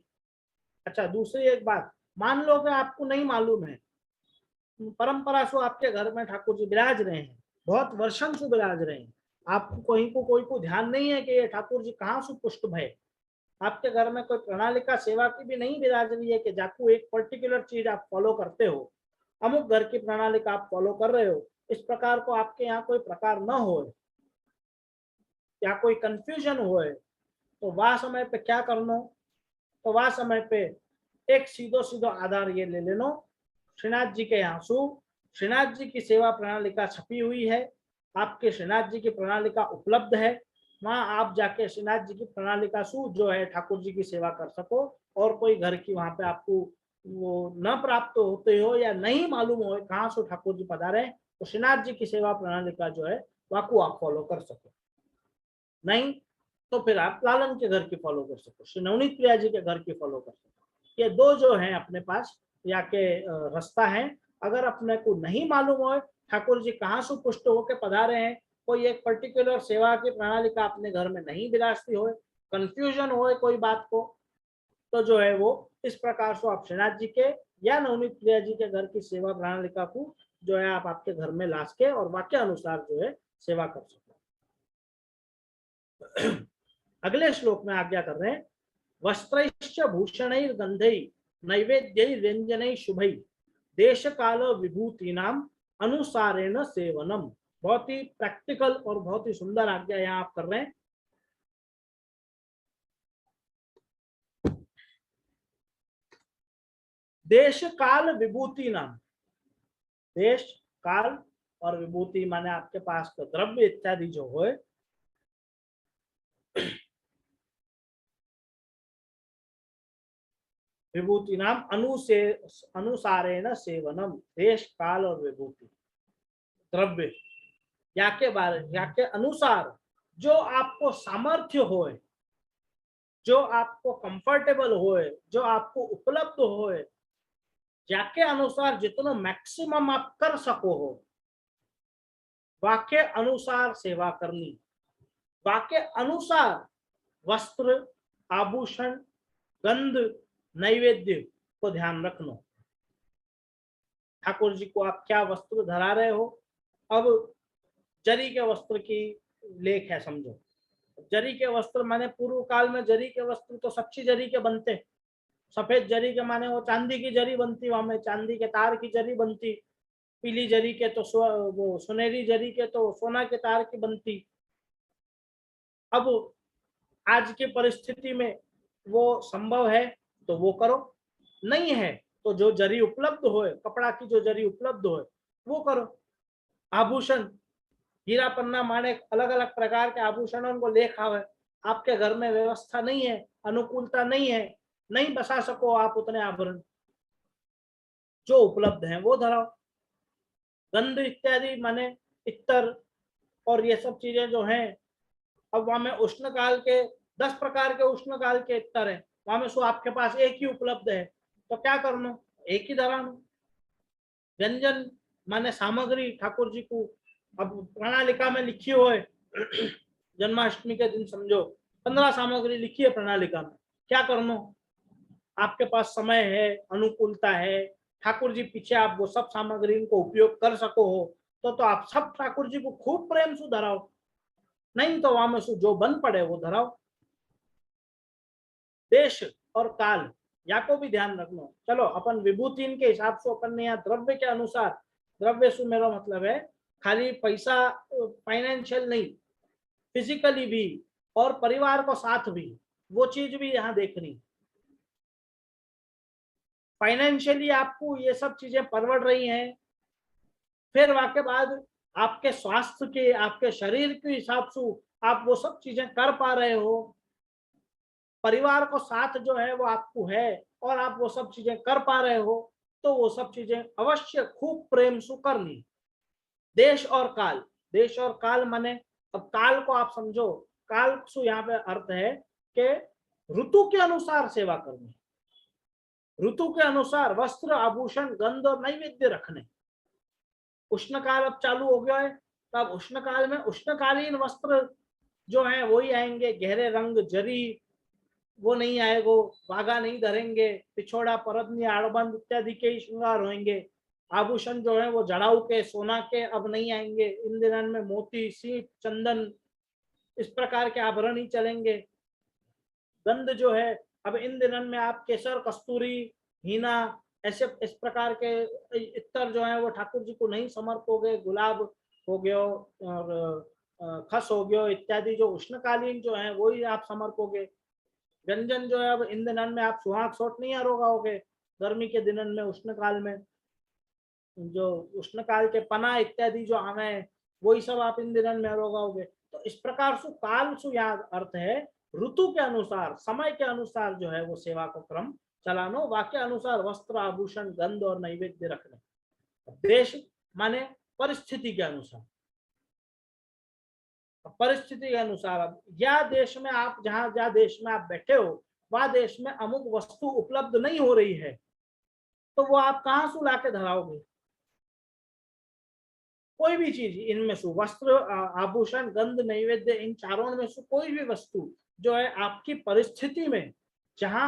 अच्छा, दूसरी एक बात, मान लो कि आपको नहीं मालूम है, परंपरा से आपके घर में ठाकुर जी विराज रहे हैं, बहुत वर्षों से विराज रहे हैं, आपको कोई को ध्यान नहीं है कि ये ठाकुर जी कहाँ से पुष्ट भय, आपके घर में कोई प्रणालिका सेवा की भी नहीं विराज रही है कि जाकू एक पर्टिकुलर चीज आप फॉलो करते हो, अमुक घर की प्रणालिका आप फॉलो कर रहे हो, इस प्रकार को आपके यहाँ कोई प्रकार न हो या कोई कंफ्यूजन हो, तो वह समय पे क्या करना, तो वह समय पे एक सीधो सीधो आधार ये ले लेनो, श्रीनाथ जी के यहाँ सु श्रीनाथ जी की सेवा प्रणालिका छपी हुई है, आपके श्रीनाथ जी की प्रणालिका उपलब्ध है, वहां आप जाके श्रीनाथ जी की प्रणालिका सु जो है ठाकुर जी की सेवा कर सको, और कोई घर की वहां पे आपको वो न प्राप्त होते हो या नहीं मालूम हो कहाँ से ठाकुर जी पधारे, तो श्रीनाथ जी की सेवा प्रणालिका जो है वाकू आप फॉलो कर सको। नहीं तो फिर आप लालन के घर की फॉलो कर सको, श्री नवनीत प्रिया जी के घर की फॉलो कर सको। ये दो जो है अपने पास या के रास्ता है। अगर अपने को नहीं मालूम हो ठाकुर जी कहाँ से पुष्ट होकर पधारे हैं, कोई एक पर्टिकुलर सेवा की प्रणाली का अपने घर में नहीं विराजती हो, कंफ्यूजन हो कोई बात को, तो जो है वो इस प्रकार से आप श्रीनाथ जी के या नवनीत प्रिया जी के घर की सेवा प्रणालिका को जो है आप आपके घर में लास के और वाक्य अनुसार जो है सेवा कर सको। अगले श्लोक में आज्ञा कर रहे हैं, वस्त्रैश्च भूषणैर्गन्धै नैवेद्यै व्यंजनै शुभै देश काल विभूतिनाम अनुसारेण सेवनम। बहुत ही प्रैक्टिकल और बहुत ही सुंदर आज्ञा यहाँ आप कर रहे हैं। देश काल विभूति नाम, देश काल और विभूति माने आपके पास तो द्रव्य इत्यादि जो हो, विभूति नाम अनुसारेण सेवनम, देश काल और विभूति द्रव्य याके बारे याके अनुसार जो आपको सामर्थ्य होए, जो आपको कंफर्टेबल होए, जो आपको उपलब्ध होए, जाके अनुसार जितना मैक्सिमम आप कर सको हो, वाक्य अनुसार सेवा करनी, वाक्य अनुसार वस्त्र आभूषण गंध नैवेद्य को ध्यान रखना। ठाकुर जी को आप क्या वस्त्र धरा रहे हो, अब जरी के वस्त्र की लेख है समझो, जरी के वस्त्र माने पूर्व काल में जरी के वस्त्र तो सच्ची जरी के बनते, सफेद जरी के माने वो चांदी की जरी बनती, वहां में चांदी के तार की जरी बनती, पीली जरी के तो वो सुनहरी जरी के तो सोना के तार की बनती। अब आज की परिस्थिति में वो संभव है तो वो करो, नहीं है तो जो जरी उपलब्ध होए, कपड़ा की जो जरी उपलब्ध होए वो करो। आभूषण हीरा पन्ना माणिक अलग अलग प्रकार के आभूषणों को लेखा है, आपके घर में व्यवस्था नहीं है, अनुकूलता नहीं है, नहीं बसा सको आप उतने आभरण, जो उपलब्ध हैं वो धराओ। गंध इत्यादि माने इत्तर और ये सब चीजें जो हैं, अब वहां में उष्ण काल के 10 प्रकार के उष्ण काल के इत्तर है, वहां में सो आपके पास एक ही उपलब्ध है, तो क्या करना, एक ही धराना। व्यंजन माने सामग्री ठाकुर जी को अब प्रणालिका में लिखी हो है जन्माष्टमी के दिन समझो 15 सामग्री लिखी है प्रणालिका में, क्या करना, आपके पास समय है, अनुकूलता है, ठाकुर जी पीछे आप वो सब सामग्री को उपयोग कर सको हो, तो आप सब ठाकुर जी को खूब प्रेम से धराओ, नहीं तो वहां में जो बन पड़े वो धराओ। देश और काल या को भी ध्यान रखना। चलो अपन विभूति के हिसाब से अपन ने यहाँ द्रव्य के अनुसार, द्रव्य से मेरा मतलब है खाली पैसा फाइनेंशियल नहीं, फिजिकली भी और परिवार को साथ भी, वो चीज भी यहाँ देखनी। फाइनेंशियली आपको ये सब चीजें परवड़ रही हैं, फिर वाके बाद आपके स्वास्थ्य के, आपके शरीर के हिसाब से आप वो सब चीजें कर पा रहे हो, परिवार को साथ जो है वो आपको है और आप वो सब चीजें कर पा रहे हो, तो वो सब चीजें अवश्य खूब प्रेम से करनी। देश और काल, देश और काल माने अब काल को आप समझो, काल सु यहाँ पे अर्थ है कि ऋतु के अनुसार सेवा करनी, ऋतु के अनुसार वस्त्र आभूषण गंध और नैवेद्य रखने। उष्ण काल अब चालू हो गया है, तो अब उष्ण काल में उष्णकालीन वस्त्र जो है वही आएंगे, गहरे रंग जरी वो नहीं आएगो, वागा नहीं धरेंगे, पिछोड़ा परदनी आड़बंद इत्यादि के ही श्रृंगार होंगे। आभूषण जो है वो जड़ाऊ के सोना के अब नहीं आएंगे, इन दिनों में मोती सीप चंदन इस प्रकार के आभरण ही चलेंगे। गंध जो है अब इन दिनों में आप केसर कस्तूरी हीना ऐसे इस प्रकार के इत्तर जो है वो ठाकुर जी को नहीं समर्पोगे, गुलाब हो गया और खस हो गया इत्यादि जो उष्णकालीन जो है वही आप समर्पोगे। व्यंजन जो है अब इन दिनों में आप सुहाग सोट नहीं आरोगाओगे, गर्मी के दिनों में उष्ण काल में जो उष्ण काल के पना इत्यादि जो आवे वही सब आप इन दिनों में आरोगाओगे। तो इस प्रकार से काल सु याद अर्थ है ऋतु के अनुसार, समय के अनुसार जो है वो सेवा को क्रम चलानो, वाक्य अनुसार वस्त्र आभूषण गंध और नैवेद्य रखने। देश माने परिस्थिति के अनुसार, परिस्थिति के अनुसार या देश में आप जहां देश में आप बैठे हो वह देश में अमुक वस्तु उपलब्ध नहीं हो रही है, तो वो आप कहां से लाके धराओगे, कोई भी चीज इनमें से वस्त्र आभूषण गंध नैवेद्य इन चारों में से कोई भी वस्तु जो है आपकी परिस्थिति में जहां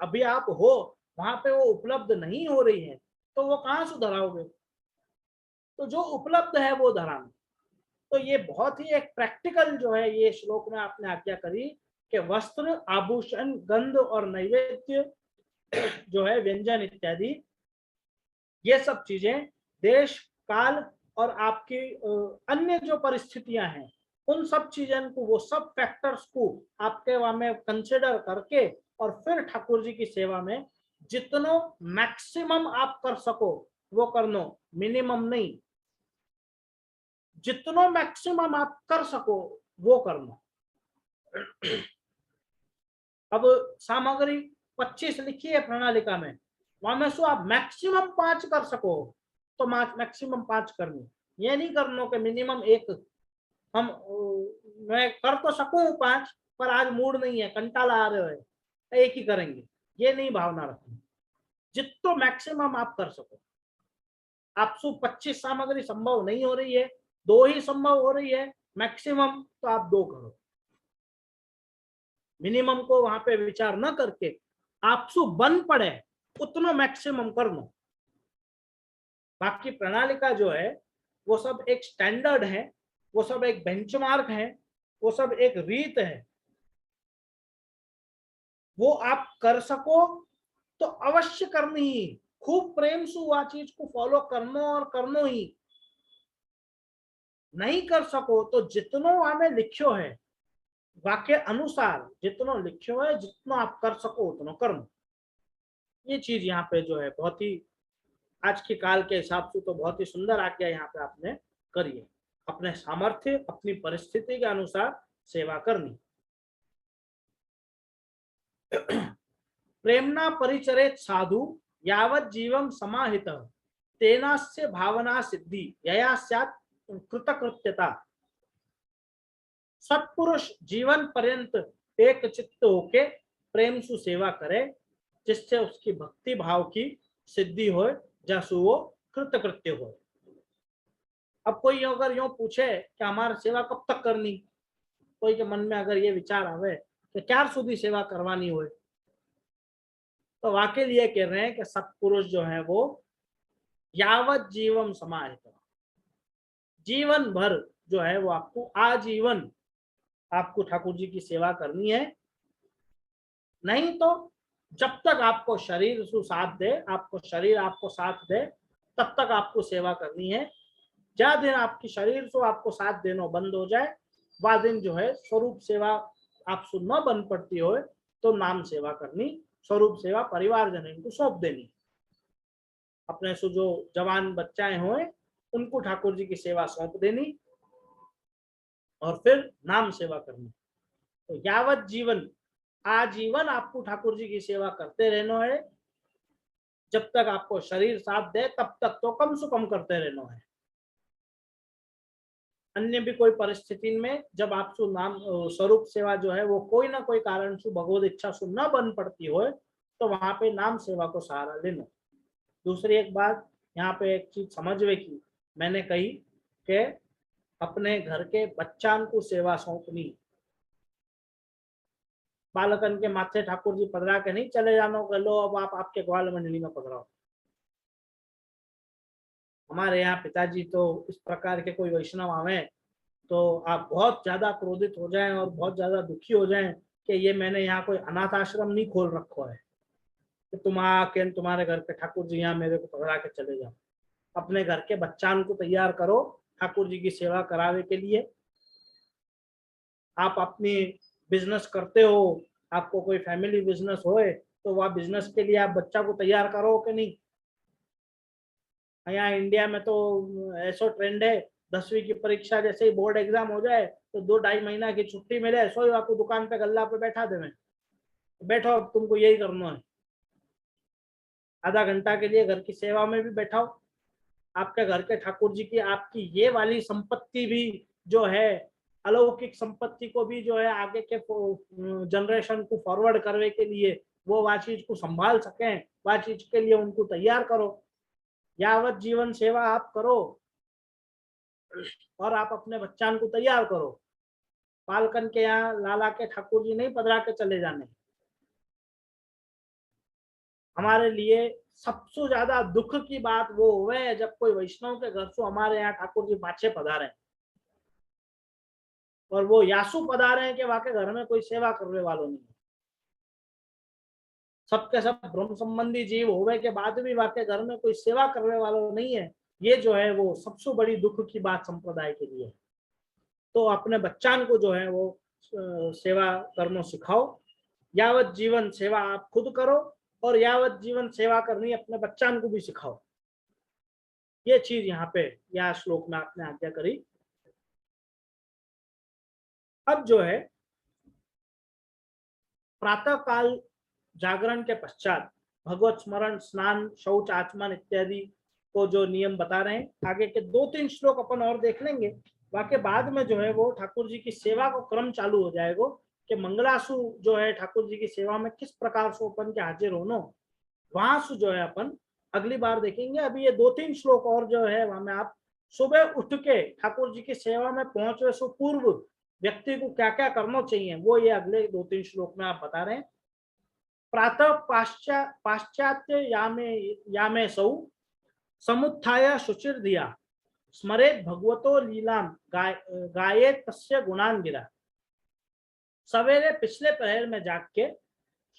अभी आप हो वहां पे वो उपलब्ध नहीं हो रही है, तो वो कहां से धराओगे, तो जो उपलब्ध है वो धराना। तो ये बहुत ही एक प्रैक्टिकल जो है ये श्लोक में आपने आज्ञा करी कि वस्त्र आभूषण गंध और नैवेद्य जो है व्यंजन इत्यादि ये सब चीजें देश काल और आपकी अन्य जो परिस्थितियां हैं उन सब चीजों को, वो सब फैक्टर्स को आपके वहां में कंसिडर करके और फिर ठाकुर जी की सेवा में जितनो मैक्सिमम आप कर सको वो करनो, मिनिमम नहीं, जितनो मैक्सिमम आप कर सको वो करना। अब सामग्री 25 लिखी है प्रणालिका में, वहां में से आप मैक्सिमम 5 कर सको तो मैक्सिमम 5 करनी, ये नहीं करना कि मिनिमम 1 हम मैं कर तो सकूं 5 पर आज मूड नहीं है, कंटाला आ रहे हो, एक ही करेंगे, ये नहीं भावना रखनी, जितना मैक्सिमम आप कर सको। आपसे 25 सामग्री संभव नहीं हो रही है, 2 ही संभव हो रही है मैक्सिमम, तो आप 2 करो, मिनिमम को वहां पे विचार न करके आपसे बन पड़े उतना मैक्सिमम कर लो। बाकी प्रणालिका जो है वो सब एक स्टैंडर्ड है, वो सब एक बेंचमार्क है, वो सब एक रीत है, वो आप कर सको तो अवश्य करनी ही, खूब प्रेम से वह चीज को फॉलो करना और करनो ही, नहीं कर सको तो जितनो हमें लिखो है वाक्य अनुसार जितनो लिखो है जितना आप कर सको उतना करना। ये चीज यहाँ पे जो है बहुत ही आज के काल के हिसाब से तो बहुत ही सुंदर आज्ञा यहाँ पे आपने करी है, अपने सामर्थ्य अपनी परिस्थिति के अनुसार सेवा करनी। प्रेमना परिचरेत साधु यावत जीवम समाहित तेनास्य भावना सिद्धि यया स्यात् कृतकृत्यता। सत्पुरुष जीवन पर्यंत एक चित्त होके प्रेम से सेवा करे, जिससे उसकी भक्ति भाव की सिद्धि हो, जैसु वो कृतकृत्य हो। अब कोई अगर यूं पूछे कि हमारी सेवा कब तक करनी, कोई के मन में अगर ये विचार आवे कि क्यार सुधी सेवा करवानी हो, तो वाकई लिए कह रहे हैं कि सत्पुरुष जो है वो यावत जीवम समाहित, जीवन भर जो है वो आपको आजीवन आपको ठाकुर जी की सेवा करनी है। नहीं तो जब तक आपको शरीर सु साथ दे, आपको शरीर आपको साथ दे, तब तक आपको सेवा करनी है। जा दिन आपकी शरीर से आपको साथ देना बंद हो जाए, वह दिन जो है स्वरूप सेवा आप सुनना बंद पड़ती हो, तो नाम सेवा करनी, स्वरूप सेवा परिवार जन को सौंप देनी। अपने से जो जवान बच्चाएं हुए उनको ठाकुर जी की सेवा सौंप देनी और फिर नाम सेवा करनी। तो यावत जीवन आजीवन आपको ठाकुर जी की सेवा करते रहना है। जब तक आपको शरीर साथ दे तब तक तो कम से कम करते रहना है। अन्य भी कोई परिस्थिति में जब आप सु नाम स्वरूप सेवा जो है वो कोई ना कोई कारण से भगवत इच्छा से न बन पड़ती हो, तो वहां पे नाम सेवा को सहारा लेना। दूसरी एक बात यहाँ पे एक चीज समझवे की मैंने कही कि अपने घर के बच्चान को सेवा सौंपनी, बालकन के माथे ठाकुर जी पधरा के नहीं चले जानो कि लो अब आप आपके ग्वाल मंडली में पधराओ। हमारे यहाँ पिताजी तो इस प्रकार के कोई वैष्णव आवे तो आप बहुत ज्यादा क्रोधित हो जाएं और बहुत ज्यादा दुखी हो जाएं कि ये मैंने यहाँ कोई अनाथ आश्रम नहीं खोल रखो है कि तुम आके तुम्हारे घर पे ठाकुर जी यहाँ मेरे को पकड़ा के चले जाओ। अपने घर के बच्चान को तैयार करो ठाकुर जी की सेवा करावे के लिए। आप अपनी बिजनेस करते हो, आपको कोई फैमिली बिजनेस होए तो वह बिजनेस के लिए आप बच्चा को तैयार करो कि नहीं। यहाँ इंडिया में तो ऐसा ट्रेंड है, 10वीं की परीक्षा जैसे ही बोर्ड एग्जाम हो जाए तो 2-2.5 महीना की छुट्टी मिले, सो आपको दुकान पे गल्ला पे बैठा दे, बैठो अब तुमको यही करना है। आधा घंटा के लिए घर की सेवा में भी बैठाओ। आपके घर के ठाकुर जी की आपकी ये वाली संपत्ति भी जो है अलौकिक संपत्ति को भी जो है आगे के जनरेशन को फॉरवर्ड करने के लिए वो वह चीज को संभाल सकें, वह चीज के लिए उनको तैयार करो। यावत जीवन सेवा आप करो और आप अपने बच्चान को तैयार करो। पालकन के यहाँ लाला के ठाकुर जी नहीं पधरा के चले जाने। हमारे लिए सबसे ज्यादा दुख की बात वो हुए जब कोई वैष्णव के घर से हमारे यहाँ ठाकुर जी पाछे पधारे और वो यासु पधारे हैं कि वाके घर में कोई सेवा करने वालों नहीं। सबके सब ब्रह्म संबंधी जीव होने के बाद भी वाके घर में कोई सेवा करने वालों नहीं है। ये जो है वो सबसे बड़ी दुख की बात संप्रदाय के लिए। तो अपने बच्चान को जो है वो सेवा करना सिखाओ। यावत जीवन सेवा आप खुद करो और यावत जीवन सेवा करनी अपने बच्चान को भी सिखाओ। ये चीज यहाँ पे यह श्लोक में आपने आज्ञा करी। अब जो है प्रातः काल जागरण के पश्चात भगवत स्मरण, स्नान, शौच, आचमन इत्यादि को जो नियम बता रहे हैं, आगे के 2-3 श्लोक अपन और देख लेंगे। बाकी बाद में जो है वो ठाकुर जी की सेवा को क्रम चालू हो जाएगा कि मंगलासु जो है ठाकुर जी की सेवा में किस प्रकार से अपन के हाजिर होना, वहां से जो है अपन अगली बार देखेंगे। अभी ये 2-3 श्लोक और जो है वहां में आप सुबह उठ के ठाकुर जी की सेवा में पहुंचने से पूर्व व्यक्ति को क्या क्या करना चाहिए वो ये अगले 2-3 श्लोक में आप बता रहे हैं। प्रातः पाश्चात्य यामे सौ समुत्थाय शुचिर्धिया स्मरेत भगवतो लीलाम गाये तस्य गुणान गिरा। सवेरे पिछले पहर में जाग के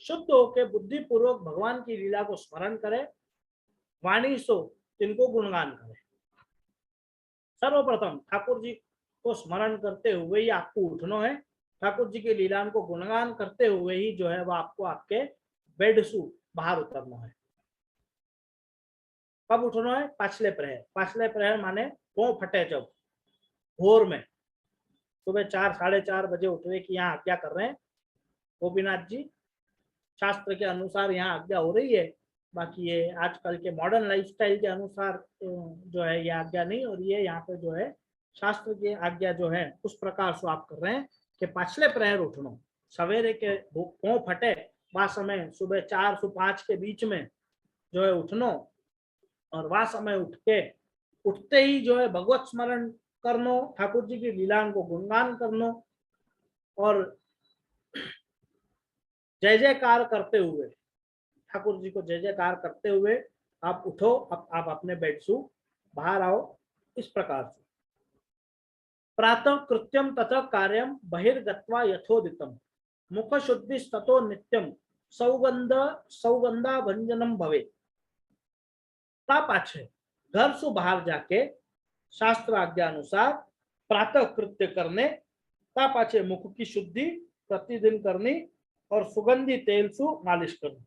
शुद्ध होकर बुद्धि पूर्वक भगवान की लीला को स्मरण करे, वाणी सो तिनको गुणगान करे। सर्वप्रथम ठाकुर जी को स्मरण करते हुए ही आपको उठना है। ठाकुर जी की लीला को गुणगान करते हुए ही जो है वो आपको आपके बेड से बाहर उतरना है। कब उठना है? पाछले प्रहर। पाछले प्रहर माने वो फटे जब भोर में सुबह 4-4:30 बजे उठने की यहाँ आज्ञा कर रहे हैं गोपीनाथ जी। शास्त्र के अनुसार यहाँ आज्ञा हो रही है। बाकी ये आजकल के मॉडर्न लाइफस्टाइल के अनुसार जो है ये आज्ञा नहीं हो रही है। यहाँ पे जो है शास्त्र की आज्ञा जो है उस प्रकार से आप कर रहे हैं कि पाछले प्रहर उठनो, सवेरे के पों फटे वह समय सुबह 4 से 5 के बीच में जो है उठनो, और वह समय उठते ही जो है भगवत स्मरण करनो, ठाकुर जी की लीला को गुणगान करनो, और जय जयकार करते हुए, ठाकुर जी को जय जयकार करते हुए आप उठो, आप अपने बेड से बाहर आओ। इस प्रकार से प्रातः कृत्यम तथा कार्यम बहिर्गत्वा यथोदितम मुख शुद्धि ततो नित्यम सौगंधा भंजनम भवे। पाछे घर से बाहर जाके शास्त्र आज्ञा अनुसार प्रातः कृत्य करने, पाछे मुख की शुद्धि प्रतिदिन करनी और सुगंधी तेल से मालिश करनी।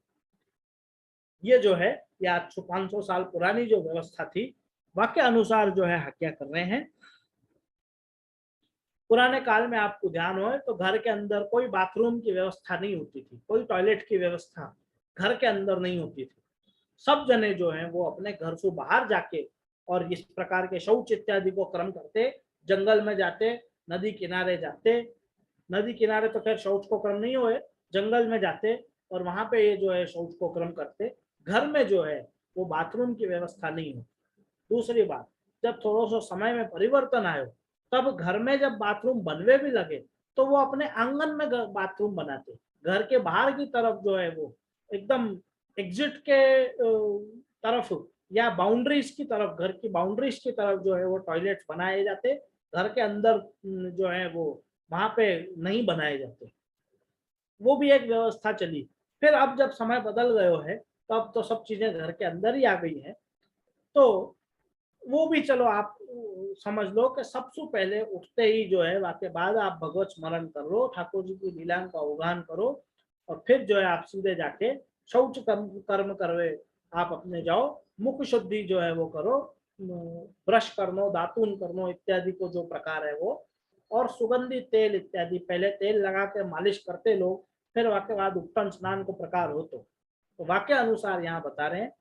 ये जो है ये आज 500 साल पुरानी जो व्यवस्था थी वाक्य अनुसार जो है हत्या कर रहे हैं। पुराने काल में आपको ध्यान हो तो घर के अंदर कोई बाथरूम की व्यवस्था नहीं होती थी, कोई टॉयलेट की व्यवस्था घर के अंदर नहीं होती थी। सब जने जो हैं वो अपने घर से बाहर जाके और इस प्रकार के शौच इत्यादि को क्रम करते, जंगल में जाते, नदी किनारे जाते। नदी किनारे तो खैर शौच को क्रम नहीं हुए, जंगल में जाते और वहां पे ये जो है शौच को क्रम करते। घर में जो है वो बाथरूम की व्यवस्था नहीं हो। दूसरी बात, जब थोड़ा सा समय में परिवर्तन आयो तब घर में जब बाथरूम बनवे भी लगे तो वो अपने आंगन में बाथरूम बनाते। घर के बाहर की तरफ जो है वो एकदम एग्जिट के तरफ या बाउंड्रीज की तरफ, घर की बाउंड्रीज की तरफ जो है वो टॉयलेट बनाए जाते। घर के अंदर जो है वो वहां पे नहीं बनाए जाते। वो भी एक व्यवस्था चली। फिर अब जब समय बदल गयो है तो अब तो सब चीजें घर के अंदर ही आ गई है। तो वो भी चलो आप समझ लो कि सबसे पहले उठते ही जो है वाके बाद आप भगवत स्मरण कर लो, ठाकुर जी की लीला का अवगान करो और फिर जो है आप सीधे जाके शौच कर्म करवे आप अपने जाओ। मुख शुद्धि जो है वो करो, ब्रश करनो, दातून करनो इत्यादि को जो प्रकार है वो, और सुगंधित तेल इत्यादि पहले तेल लगा के मालिश करते लोग, फिर वाके बाद उपटन स्नान को प्रकार हो। तो वाक्य अनुसार यहाँ बता रहे हैं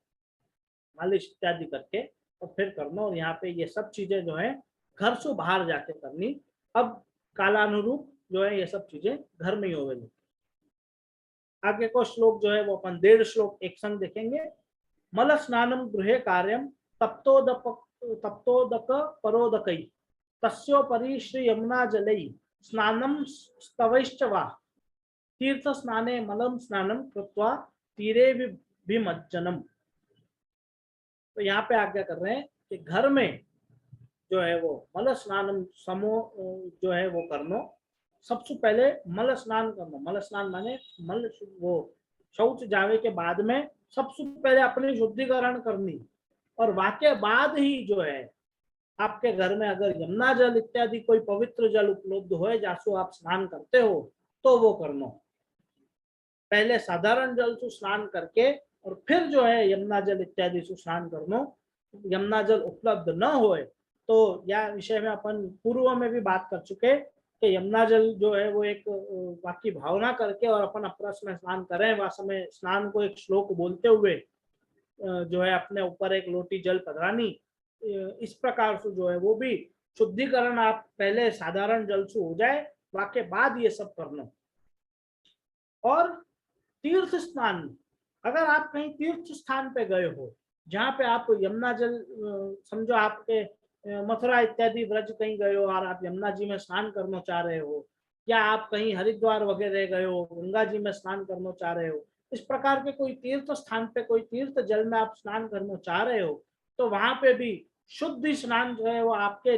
मालिश इत्यादि करके और फिर करना। और यहाँ पे ये सब चीजें जो है घर से बाहर जाके करनी। अब कालानुरूप जो है ये सब चीजें घर में ही होगी। आगे को श्लोक जो है वो अपन 1.5 श्लोक एक संग देखेंगे। मल स्नानम गृहे कार्यम तप्तोदक परोदकई तस्योपरि श्री यमुना जलई स्नानम स्तवैश्च वा तीर्थ स्नाने मलम स्नानम कृत्वा तीरे विमज्जनम। तो यहाँ पे आज्ञा कर रहे हैं कि घर में जो है वो मल स्नान समूह जो है वो करनो। सबसे पहले मल स्नान करना, मल स्नान माने मल वो शौच जावे के बाद में सबसे पहले अपनी शुद्धिकरण करनी, और वाके बाद ही जो है आपके घर में अगर यमुना जल इत्यादि कोई पवित्र जल उपलब्ध हो जासो आप स्नान करते हो तो वो करना। पहले साधारण जल से स्नान करके और फिर जो है यमुना जल इत्यादि से स्नान करनो। यमुना जल उपलब्ध न होए तो यह विषय में अपन पूर्व में भी बात कर चुके कि यमुना जल जो है वो एक बाकी भावना करके और अपन अपरस में स्नान करें, वह समय स्नान को एक श्लोक बोलते हुए जो है अपने ऊपर एक लोटी जल पधरानी। इस प्रकार से जो है वो भी शुद्धिकरण आप पहले साधारण जल से हो जाए, वाके बाद ये सब करना। और तीर्थ स्नान, अगर आप कहीं तीर्थ स्थान पे गए हो जहाँ पे आप यमुना जल समझो आपके मथुरा इत्यादि व्रज कहीं गए हो और आप यमुना जी में स्नान करना चाह रहे हो, या आप कहीं हरिद्वार वगैरह गए हो गंगा जी में स्नान करना चाह रहे हो, इस प्रकार के कोई तीर्थ स्थान पे कोई तीर्थ जल में आप स्नान करना चाह रहे हो तो वहां पे भी शुद्ध स्नान जो है वो आपके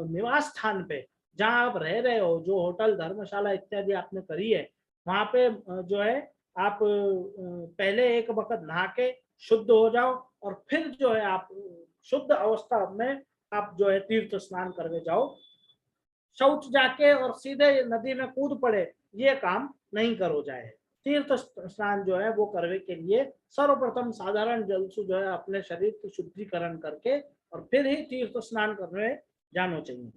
निवास स्थान पे जहाँ आप रह रहे हो, जो होटल धर्मशाला इत्यादि आपने करी है, वहां पे जो है आप पहले एक वक्त नहा के शुद्ध हो जाओ और फिर जो है आप शुद्ध अवस्था में आप जो है तीर्थ स्नान करके जाओ। शौच जाके और सीधे नदी में कूद पड़े ये काम नहीं करो जाए। तीर्थ स्नान जो है वो करने के लिए सर्वप्रथम साधारण जल से जो है अपने शरीर की शुद्धिकरण करके और फिर ही तीर्थ स्नान करने जाना चाहिए।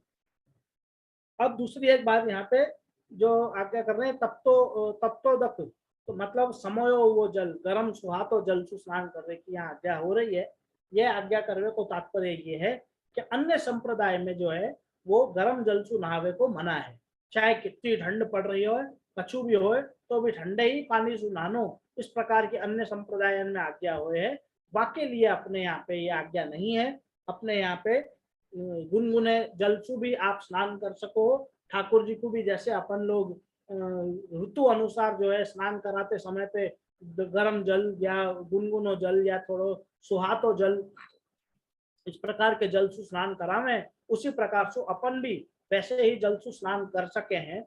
अब दूसरी एक बात यहाँ पे जो आज्ञा कर रहे हैं तप्तोदक, तो मतलब समयो वो जल गरम सुहातो जल सु स्नान करने की यहाँ आज्ञा हो रही है। यह आज्ञा करने को तात्पर्य ये है कि अन्य संप्रदाय में जो है वो गरम जल सु नहावे को मना है। चाहे कितनी ठंड पड़ रही हो, कछु भी हो, तो भी ठंडे ही पानी से नहानो, इस प्रकार की अन्य संप्रदाय में आज्ञा हुए है। वाके लिए अपने यहाँ पे ये आज्ञा नहीं है। अपने यहाँ पे गुनगुने जल से भी आप स्नान कर सको। ठाकुर जी को भी जैसे अपन लोग ऋतु अनुसार जो है स्नान कराते समय पे गरम जल या गुनगुनो जल या थोड़ो सुहातो जल, इस प्रकार के जल से स्नान करावे, उसी प्रकार से अपन भी वैसे ही जल से स्नान कर सके हैं।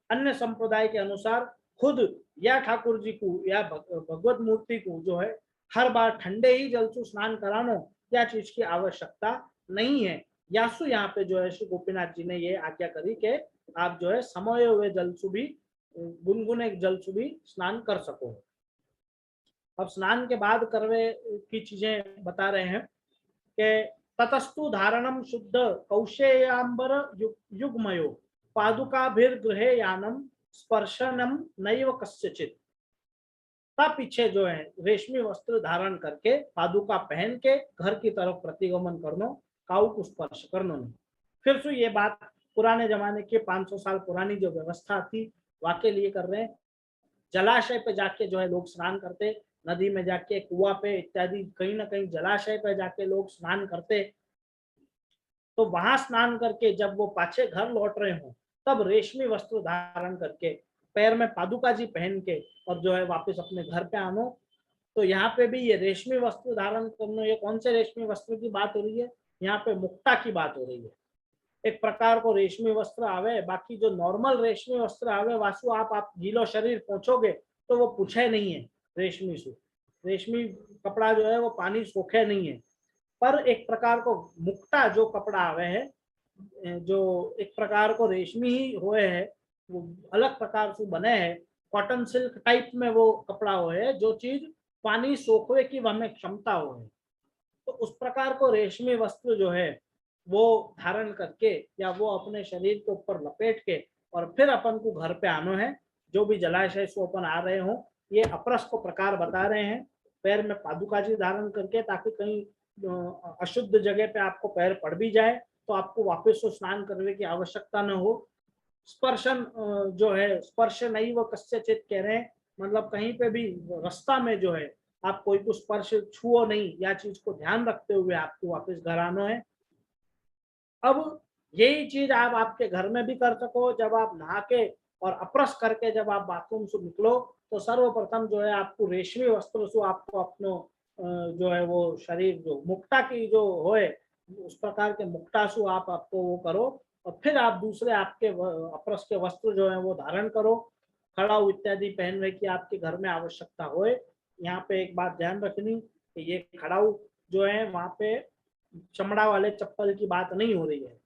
अन्य संप्रदाय के अनुसार खुद या ठाकुर जी को या भगवत मूर्ति को जो है हर बार ठंडे ही जल से स्नान करानो, या चीज की आवश्यकता नहीं है। यासु यहाँ पे जो है श्री गोपीनाथ जी ने ये आज्ञा करी कि आप जो है समय हुए जल से भी गुनगुने जल से भी स्नान कर सको। अब स्नान के बाद करवे की चीजें बता रहे हैं कि ततस्तु धारणम शुद्ध कौशेयांबर युग्मयो पादुकाभिर्गृहे यानम स्पर्शनम नैव कस्यचित। तब पीछे जो है रेशमी वस्त्र धारण करके पादुका पहन के घर की तरफ प्रतिगमन करनो, काऊ को स्पर्श करनो नहीं। फिर से ये बात पुराने जमाने के 500 साल पुरानी जो व्यवस्था थी वाके लिए कर रहे हैं। जलाशय पे जाके जो है लोग स्नान करते, नदी में जाके, कुआं पे इत्यादि कहीं ना कहीं जलाशय पे जाके लोग स्नान करते। तो वहां स्नान करके जब वो पाछे घर लौट रहे हो तब रेशमी वस्त्र धारण करके पैर में पादुका जी पहन के और जो है वापस अपने घर पे आनो। तो यहाँ पे भी ये रेशमी वस्त्र धारण करना, ये कौन से रेशमी वस्त्र की बात हो रही है? यहाँ पे मुक्ता की बात हो रही है। एक प्रकार को रेशमी वस्त्र आवे, बाकी जो नॉर्मल रेशमी वस्त्र आवे वासु आप गीलो शरीर पहुंचोगे तो वो पूछे नहीं है। रेशमी से रेशमी कपड़ा जो है वो पानी सोखे नहीं है। पर एक प्रकार को मुक्ता जो कपड़ा आवे है, जो एक प्रकार को रेशमी ही हुए है, वो अलग प्रकार से बने हैं, कॉटन सिल्क टाइप में वो कपड़ा हुए है, जो चीज पानी सोखवे की हमें क्षमता हो है। तो उस प्रकार को रेशमी वस्त्र जो है वो धारण करके या वो अपने शरीर के ऊपर लपेट के और फिर अपन को घर पे आना है। जो भी जलाशय से अपन आ रहे हो, ये अपरस को प्रकार बता रहे हैं। पैर में पादुका जी धारण करके, ताकि कहीं अशुद्ध जगह पे आपको पैर पड़ भी जाए तो आपको वापस से स्नान करने की आवश्यकता न हो। स्पर्शन जो है स्पर्श नहीं वो कस्यचित कह रहे हैं, मतलब कहीं पे भी रास्ता में जो है आप कोई को स्पर्श छुओ नहीं, या चीज को ध्यान रखते हुए आपको वापस घर आना है। अब यही चीज आप आपके घर में भी कर सको। जब आप नहा के और अप्रस करके जब आप बाथरूम से निकलो तो सर्वप्रथम जो है आपको रेशमी वस्त्र से आपको अपनो जो है वो शरीर जो मुक्ता की जो होए उस प्रकार के मुक्ता से आप आपको वो करो, और फिर आप दूसरे आपके अप्रस के वस्त्र जो है वो धारण करो। खड़ाऊ इत्यादि पहनने की आपके घर में आवश्यकता होए। यहाँ पे एक बात ध्यान रखनी कि ये खड़ाऊ जो है वहां पे चमड़ा वाले चप्पल की बात नहीं हो रही है,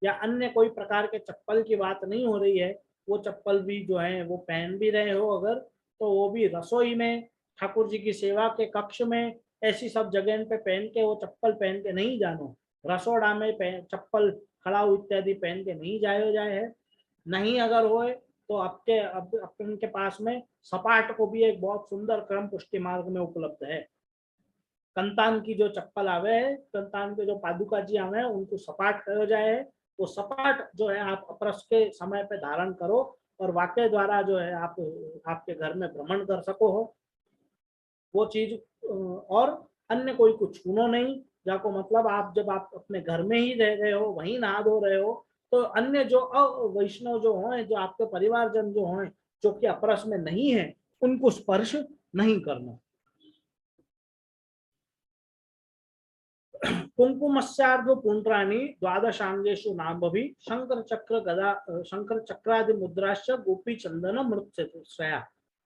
या अन्य कोई प्रकार के चप्पल की बात नहीं हो रही है। वो चप्पल भी जो है वो पहन भी रहे हो अगर, तो वो भी रसोई में, ठाकुर जी की सेवा के कक्ष में, ऐसी सब जगह पे पहन के वो चप्पल पहन के नहीं जानो। रसोड़ा में चप्पल खड़ाऊ इत्यादि पहन के नहीं जाए है। नहीं अगर होए तो आपके अपन के पास में सपाट को भी एक बहुत सुंदर क्रम पुष्टि मार्ग में उपलब्ध है। कंतान की जो चप्पल आवे है, कंतान के जो पादुका जी आवे हैं उनको सपाट कहो जाए है। वो सपाट जो है आप अपरस के समय पे धारण करो और वाक्य द्वारा जो है आप आपके घर में भ्रमण कर सको हो वो चीज। और अन्य कोई कुछ छूनो नहीं, जाको मतलब आप जब आप अपने घर में ही रह रहे हो, वहीं नहा धो रहे हो, तो अन्य जो वैष्णव जो हो, जो आपके परिवारजन जो हो, जो कि अपरस में नहीं है, उनको स्पर्श नहीं करना। कुंकुमस्यार्ध पुंड्राणी द्वादशांगेषु नाम्भि शंकर चक्र गदा शंकर चक्रादि मुद्राश्च गोपी चंदन मृत्युया।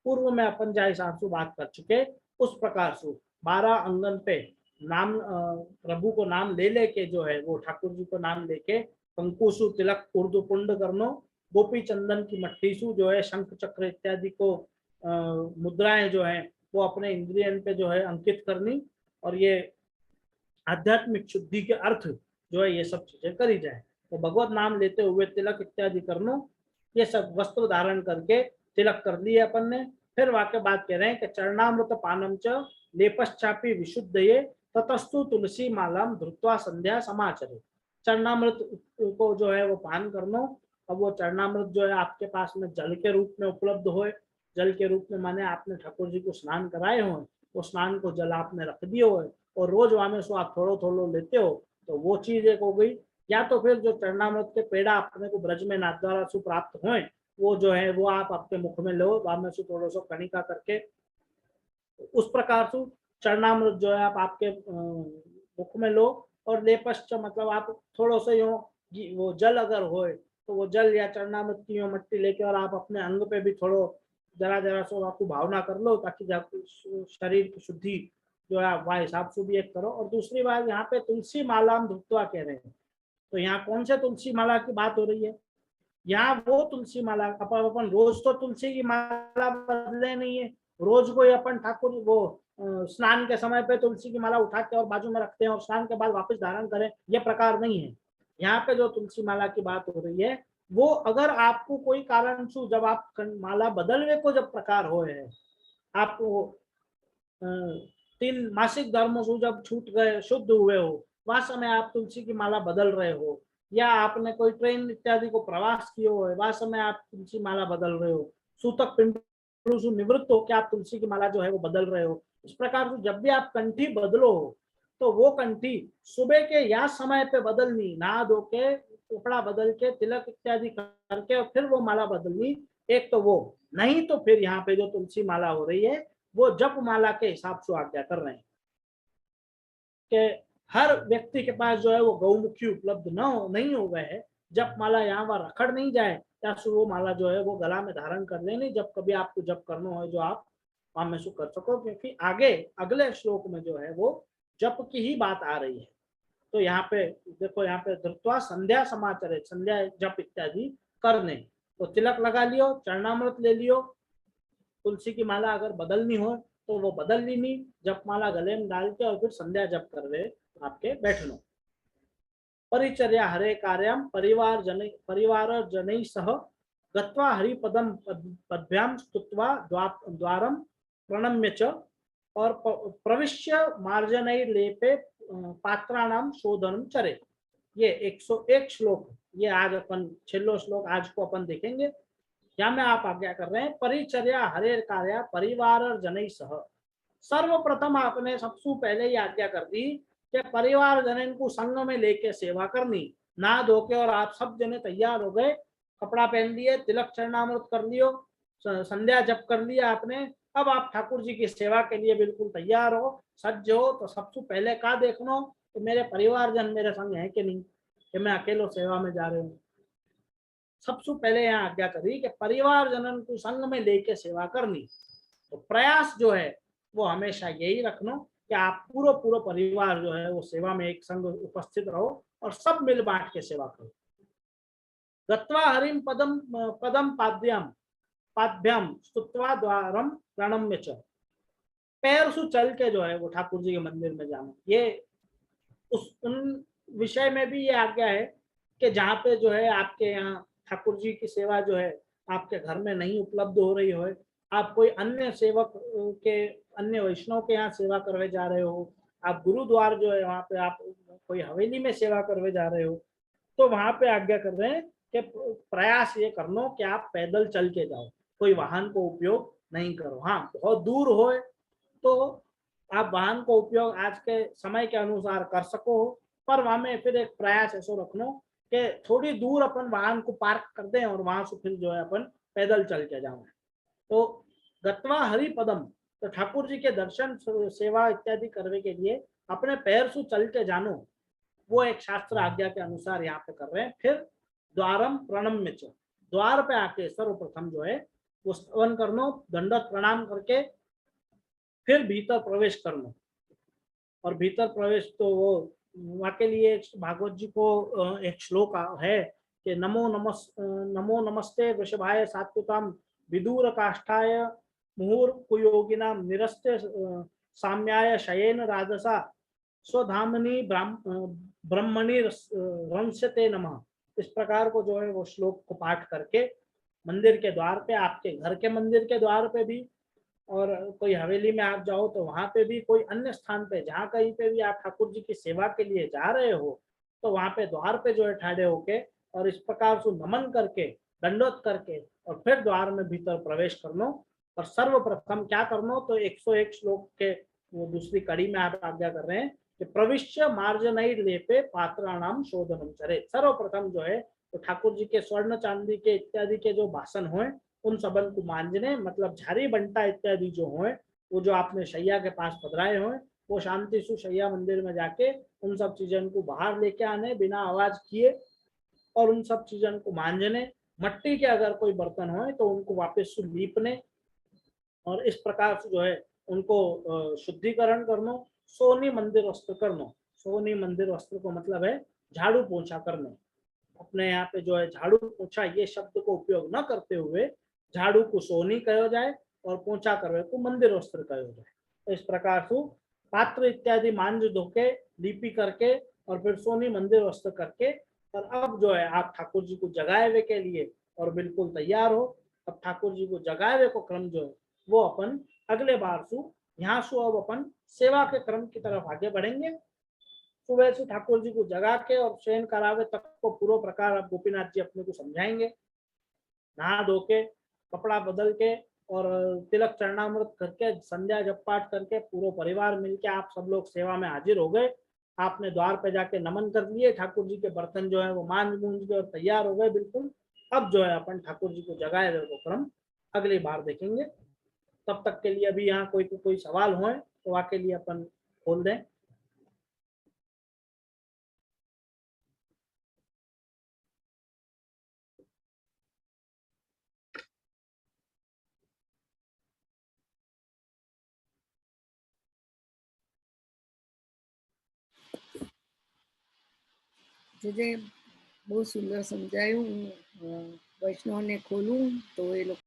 पूर्व में अपन जय हिसाब से बात कर चुके, उस प्रकार से 12 अंगन पे नाम प्रभु को नाम ले लेके जो है वो ठाकुर जी को नाम लेके कंकुसु तिलक उर्दू पुंड करनो, गोपी चंदन की मट्टीसु जो है शंख चक्र इत्यादि को मुद्राएं जो है वो अपने इंद्रियन पे जो है अंकित करनी। और ये आध्यात्मिक शुद्धि के अर्थ जो है ये सब चीजें करी जाए। तो भगवत नाम लेते हुए तिलक इत्यादि करनो, ये सब वस्त्र धारण करके तिलक कर लिए अपन ने, फिर वाक्य बात कह रहे हैं कि चरणामृत पानम च लेपश्चापि विशुद्धये ततस्तु तुलसी मालाम धृत्वा संध्या समाचरे। चरणामृत को जो है वो पान कर लो। अब वो चरणामृत जो है आपके पास में जल के रूप में उपलब्ध हो, जल के रूप में माने आपने ठाकुर जी को स्नान कराए हो, वो स्नान को जल आपने रख दिए हो और रोज वहां में सो आप थोड़ो थोड़ो लेते हो, तो वो चीज एक हो गई। या तो फिर जो चरणामृत के पेड़ा अपने को ब्रज में नाथ द्वारा से प्राप्त हुए, वो जो है वो आप अपने मुख में लो, वहां में से थोड़ा सा कणिका करके उस प्रकार से चरणामृत जो है आप आपके मुख में लो। और लेपश्च मतलब आप थोड़ा सा यो वो जल अगर होए तो वो जल या चरणामृत की मट्टी लेके और आप अपने अंग पे भी थोड़ो जरा जरा सो आपको भावना कर लो, ताकि शरीर की शुद्धि जो है वह हिसाब से भी एक करो। और दूसरी बात यहाँ पे तुलसी माला हम धुत्वा कह रहे हैं, तो यहाँ कौन से तुलसी माला की बात हो रही है? यहाँ वो तुलसी माला अपन रोज तो तुलसी की माला बदले नहीं है, रोज कोई अपन ठाकुर वो स्नान के समय पे तुलसी की माला उठाते और बाजू में रखते हैं और स्नान के बाद वापस धारण करें, ये प्रकार नहीं है। यहाँ पे जो तुलसी माला की बात हो रही है वो अगर आपको कोई कारण से जब आप माला बदलने को जब प्रकार हो है, आप 3 मासिक धर्मों से जब छूट गए, शुद्ध हुए हो, वह समय आप तुलसी की माला बदल रहे हो, या आपने कोई ट्रेन इत्यादि को प्रवास किया हो, वह समय आप तुलसी माला बदल रहे हो, सूतक पिंडों से निवृत्त हो क्या आप तुलसी की माला जो है वो बदल रहे हो। इस प्रकार से जब भी आप कंठी बदलो तो वो कंठी सुबह के या समय पे बदलनी, नहा धो के कपड़ा बदल के तिलक इत्यादि करके और फिर वो माला बदलनी, एक तो वो नहीं। तो फिर यहाँ पे जो तुलसी माला हो रही है वो जप माला के हिसाब से आज्ञा कर रहे हैं कि हर व्यक्ति के पास जो है वो गौमुखी उपलब्ध न हो, नहीं हो गए है, जप माला यहाँ वहां रखड़ नहीं जाए, या वो माला जो है वो गला में धारण कर लेनी, जब कभी आपको जप करना हो जो आप वहां में कर सको। क्योंकि आगे अगले श्लोक में जो है वो जप की ही बात आ रही है। तो यहाँ पे देखो, यहाँ पे धृत्वा संध्या समाचार है, संध्या जप इत्यादि करने, तो तिलक लगा लियो, चरणामृत ले लियो, तुलसी की माला अगर बदलनी हो तो वो बदल ली, जप माला गले में डाल के और फिर संध्या जप कर रहे आपके बैठनो। परिचर्या हरे कार्यम परिवार जनै सह गत्वा हरिपदम पद्भ्याम स्तुत्वा द्वारम प्रणम्य च और प्रविश्य मार्जनैर लेपे पात्राणाम शोधनम चरे। ये 101 श्लोक, ये आज अपन 6 श्लोक आज को अपन देखेंगे। यहाँ में आप आज्ञा कर रहे हैं परिचर्या हरे कार्य परिवार और जनै सह। सर्वप्रथम आपने सबसे पहले ही आज्ञा कर दी कि परिवार जन को संग में लेके सेवा करनी। ना धो के और आप सब जने तैयार हो गए, कपड़ा पहन लिए, तिलक चरणामृत कर लियो, संध्या जप कर लिया आपने, अब आप ठाकुर जी की सेवा के लिए बिल्कुल तैयार हो, सज्ज हो। तो सबसे पहले का देखना तो मेरे परिवार जन मेरे संग है कि नहीं, कि मैं अकेलो सेवा में जा रहे हूँ। सबसे पहले यहाँ आज्ञा करी कि परिवार जनन को संग में लेके सेवा करनी। तो प्रयास जो है वो हमेशा यही रखना कि आप पूरा परिवार जो है वो सेवा में एक संग उपस्थित रहो और सब मिल बांट के सेवा करो। गत्वा हरिम पदम पदम पाद्भ्याम स्तुत्वा द्वारम प्रणम्य च। पैर से चल के जो है वो ठाकुर जी के मंदिर में जाना, ये उन विषय में भी ये आज्ञा है कि जहाँ पे जो है आपके यहाँ ठाकुर जी की सेवा जो है आपके घर में नहीं उपलब्ध हो रही हो, आप कोई अन्य सेवक के, अन्य वैष्णव के यहाँ सेवा करवे जा रहे हो, आप गुरुद्वार जो है वहाँ पे आप कोई हवेली में सेवा करवे जा रहे हो, तो वहां पे आज्ञा कर रहे हैं कि प्रयास ये करना कि आप पैदल चल के जाओ, कोई वाहन को उपयोग नहीं करो। हाँ, बहुत दूर हो तो आप वाहन को उपयोग आज के समय के अनुसार कर सको, पर वहां में फिर एक प्रयास ऐसा रखना कि थोड़ी दूर अपन वाहन को पार्क कर दें और वहां से फिर जो है अपन पैदल चल के जाओ। तो गत्वा हरिपदम, तो ठाकुर जी के दर्शन सेवा इत्यादि करने के लिए अपने पैर से चल के जानो, वो एक शास्त्र आज्ञा के अनुसार यहाँ पे कर रहे हैं। फिर द्वारम प्रणम्य च, द्वार पे आके सर्वप्रथम जो है वो स्तवन करनो, दंडवत प्रणाम करके फिर भीतर प्रवेश करना। और भीतर प्रवेश तो वो वहाँ के लिए भागवत जी को एक श्लोक है कि नमो नमस्ते वृषभाय सात्विकाम विदूर काष्ठाय मुहुर कुयोगिनाम निरस्ते साम्याय शयेन राजसा स्वधामनी ब्रह्मणि रंस्यते नमः। इस प्रकार को जो है वो श्लोक को पाठ करके मंदिर के द्वार पे, आपके घर के मंदिर के द्वार पे भी और कोई हवेली में आप जाओ तो वहां पे भी कोई अन्य स्थान पे जहाँ कहीं पे भी आप ठाकुर जी की सेवा के लिए जा रहे हो, तो वहां पे द्वार पे जो है ठाड़े होके और इस प्रकार से नमन करके, दंडोत करके और फिर द्वार में भीतर प्रवेश करनो। और सर्वप्रथम क्या करनो, तो 101 श्लोक के वो दूसरी कड़ी में आप आज्ञा कर रहे हैं कि प्रविश्य मार्जनई लेपे पात्राणाम शोधनम चरे। सर्वप्रथम जो है तो ठाकुर जी के स्वर्ण चांदी के इत्यादि के जो बासन हुए उन सबन को मांजने, मतलब झारी बंटा इत्यादि जो हुए वो जो आपने शैया के पास पधराए हुए वो शांति सुशैया मंदिर में जाके उन सब चीजों को बाहर लेके आने बिना आवाज किए, और उन सब चीजों को मांजने। मट्टी के अगर कोई बर्तन हो तो उनको वापस से लीपने और इस प्रकार से जो है उनको शुद्धिकरण करना। सोनी मंदिर वस्त्र करना, सोनी मंदिर वस्त्र को मतलब है झाड़ू पोछा करना। अपने यहाँ पे जो है झाड़ू पोछा ये शब्द को उपयोग न करते हुए झाड़ू को सोनी कहो जाए और पोछा करवे को मंदिर वस्त्र कहो जाए। तो इस प्रकार से पात्र इत्यादि मांज धोके लिपि करके और फिर सोनी मंदिर वस्त्र करके, और अब जो है आप ठाकुर जी को जगाए हुए के लिए और बिल्कुल तैयार हो। अब ठाकुर जी को जगाए हुए को क्रम जो है वो अपन अगले बार सु यहाँ सु अब अपन सेवा के क्रम की तरफ आगे बढ़ेंगे। सुबह से ठाकुर जी को जगा के और शयन करावे तक को पूरा प्रकार अब गोपीनाथ जी अपने को समझाएंगे। नहा धो के कपड़ा बदल के और तिलक चरणामृत करके संध्या जप पाठ करके पूरा परिवार मिलके आप सब लोग सेवा में हाजिर हो गए। आपने द्वार पे जाके नमन कर लिए, ठाकुर जी के बर्तन जो है वो मांज मूंज के और तैयार हो गए बिल्कुल। अब जो है अपन ठाकुर जी को जगाए हुए क्रम अगली बार देखेंगे। तब तक के लिए अभी यहाँ कोई सवाल हो तो आके लिए अपन खोल दें। જે બહુ સુંદર સમજાયું. વૈષ્ણવને ખોલું તો એ લોકો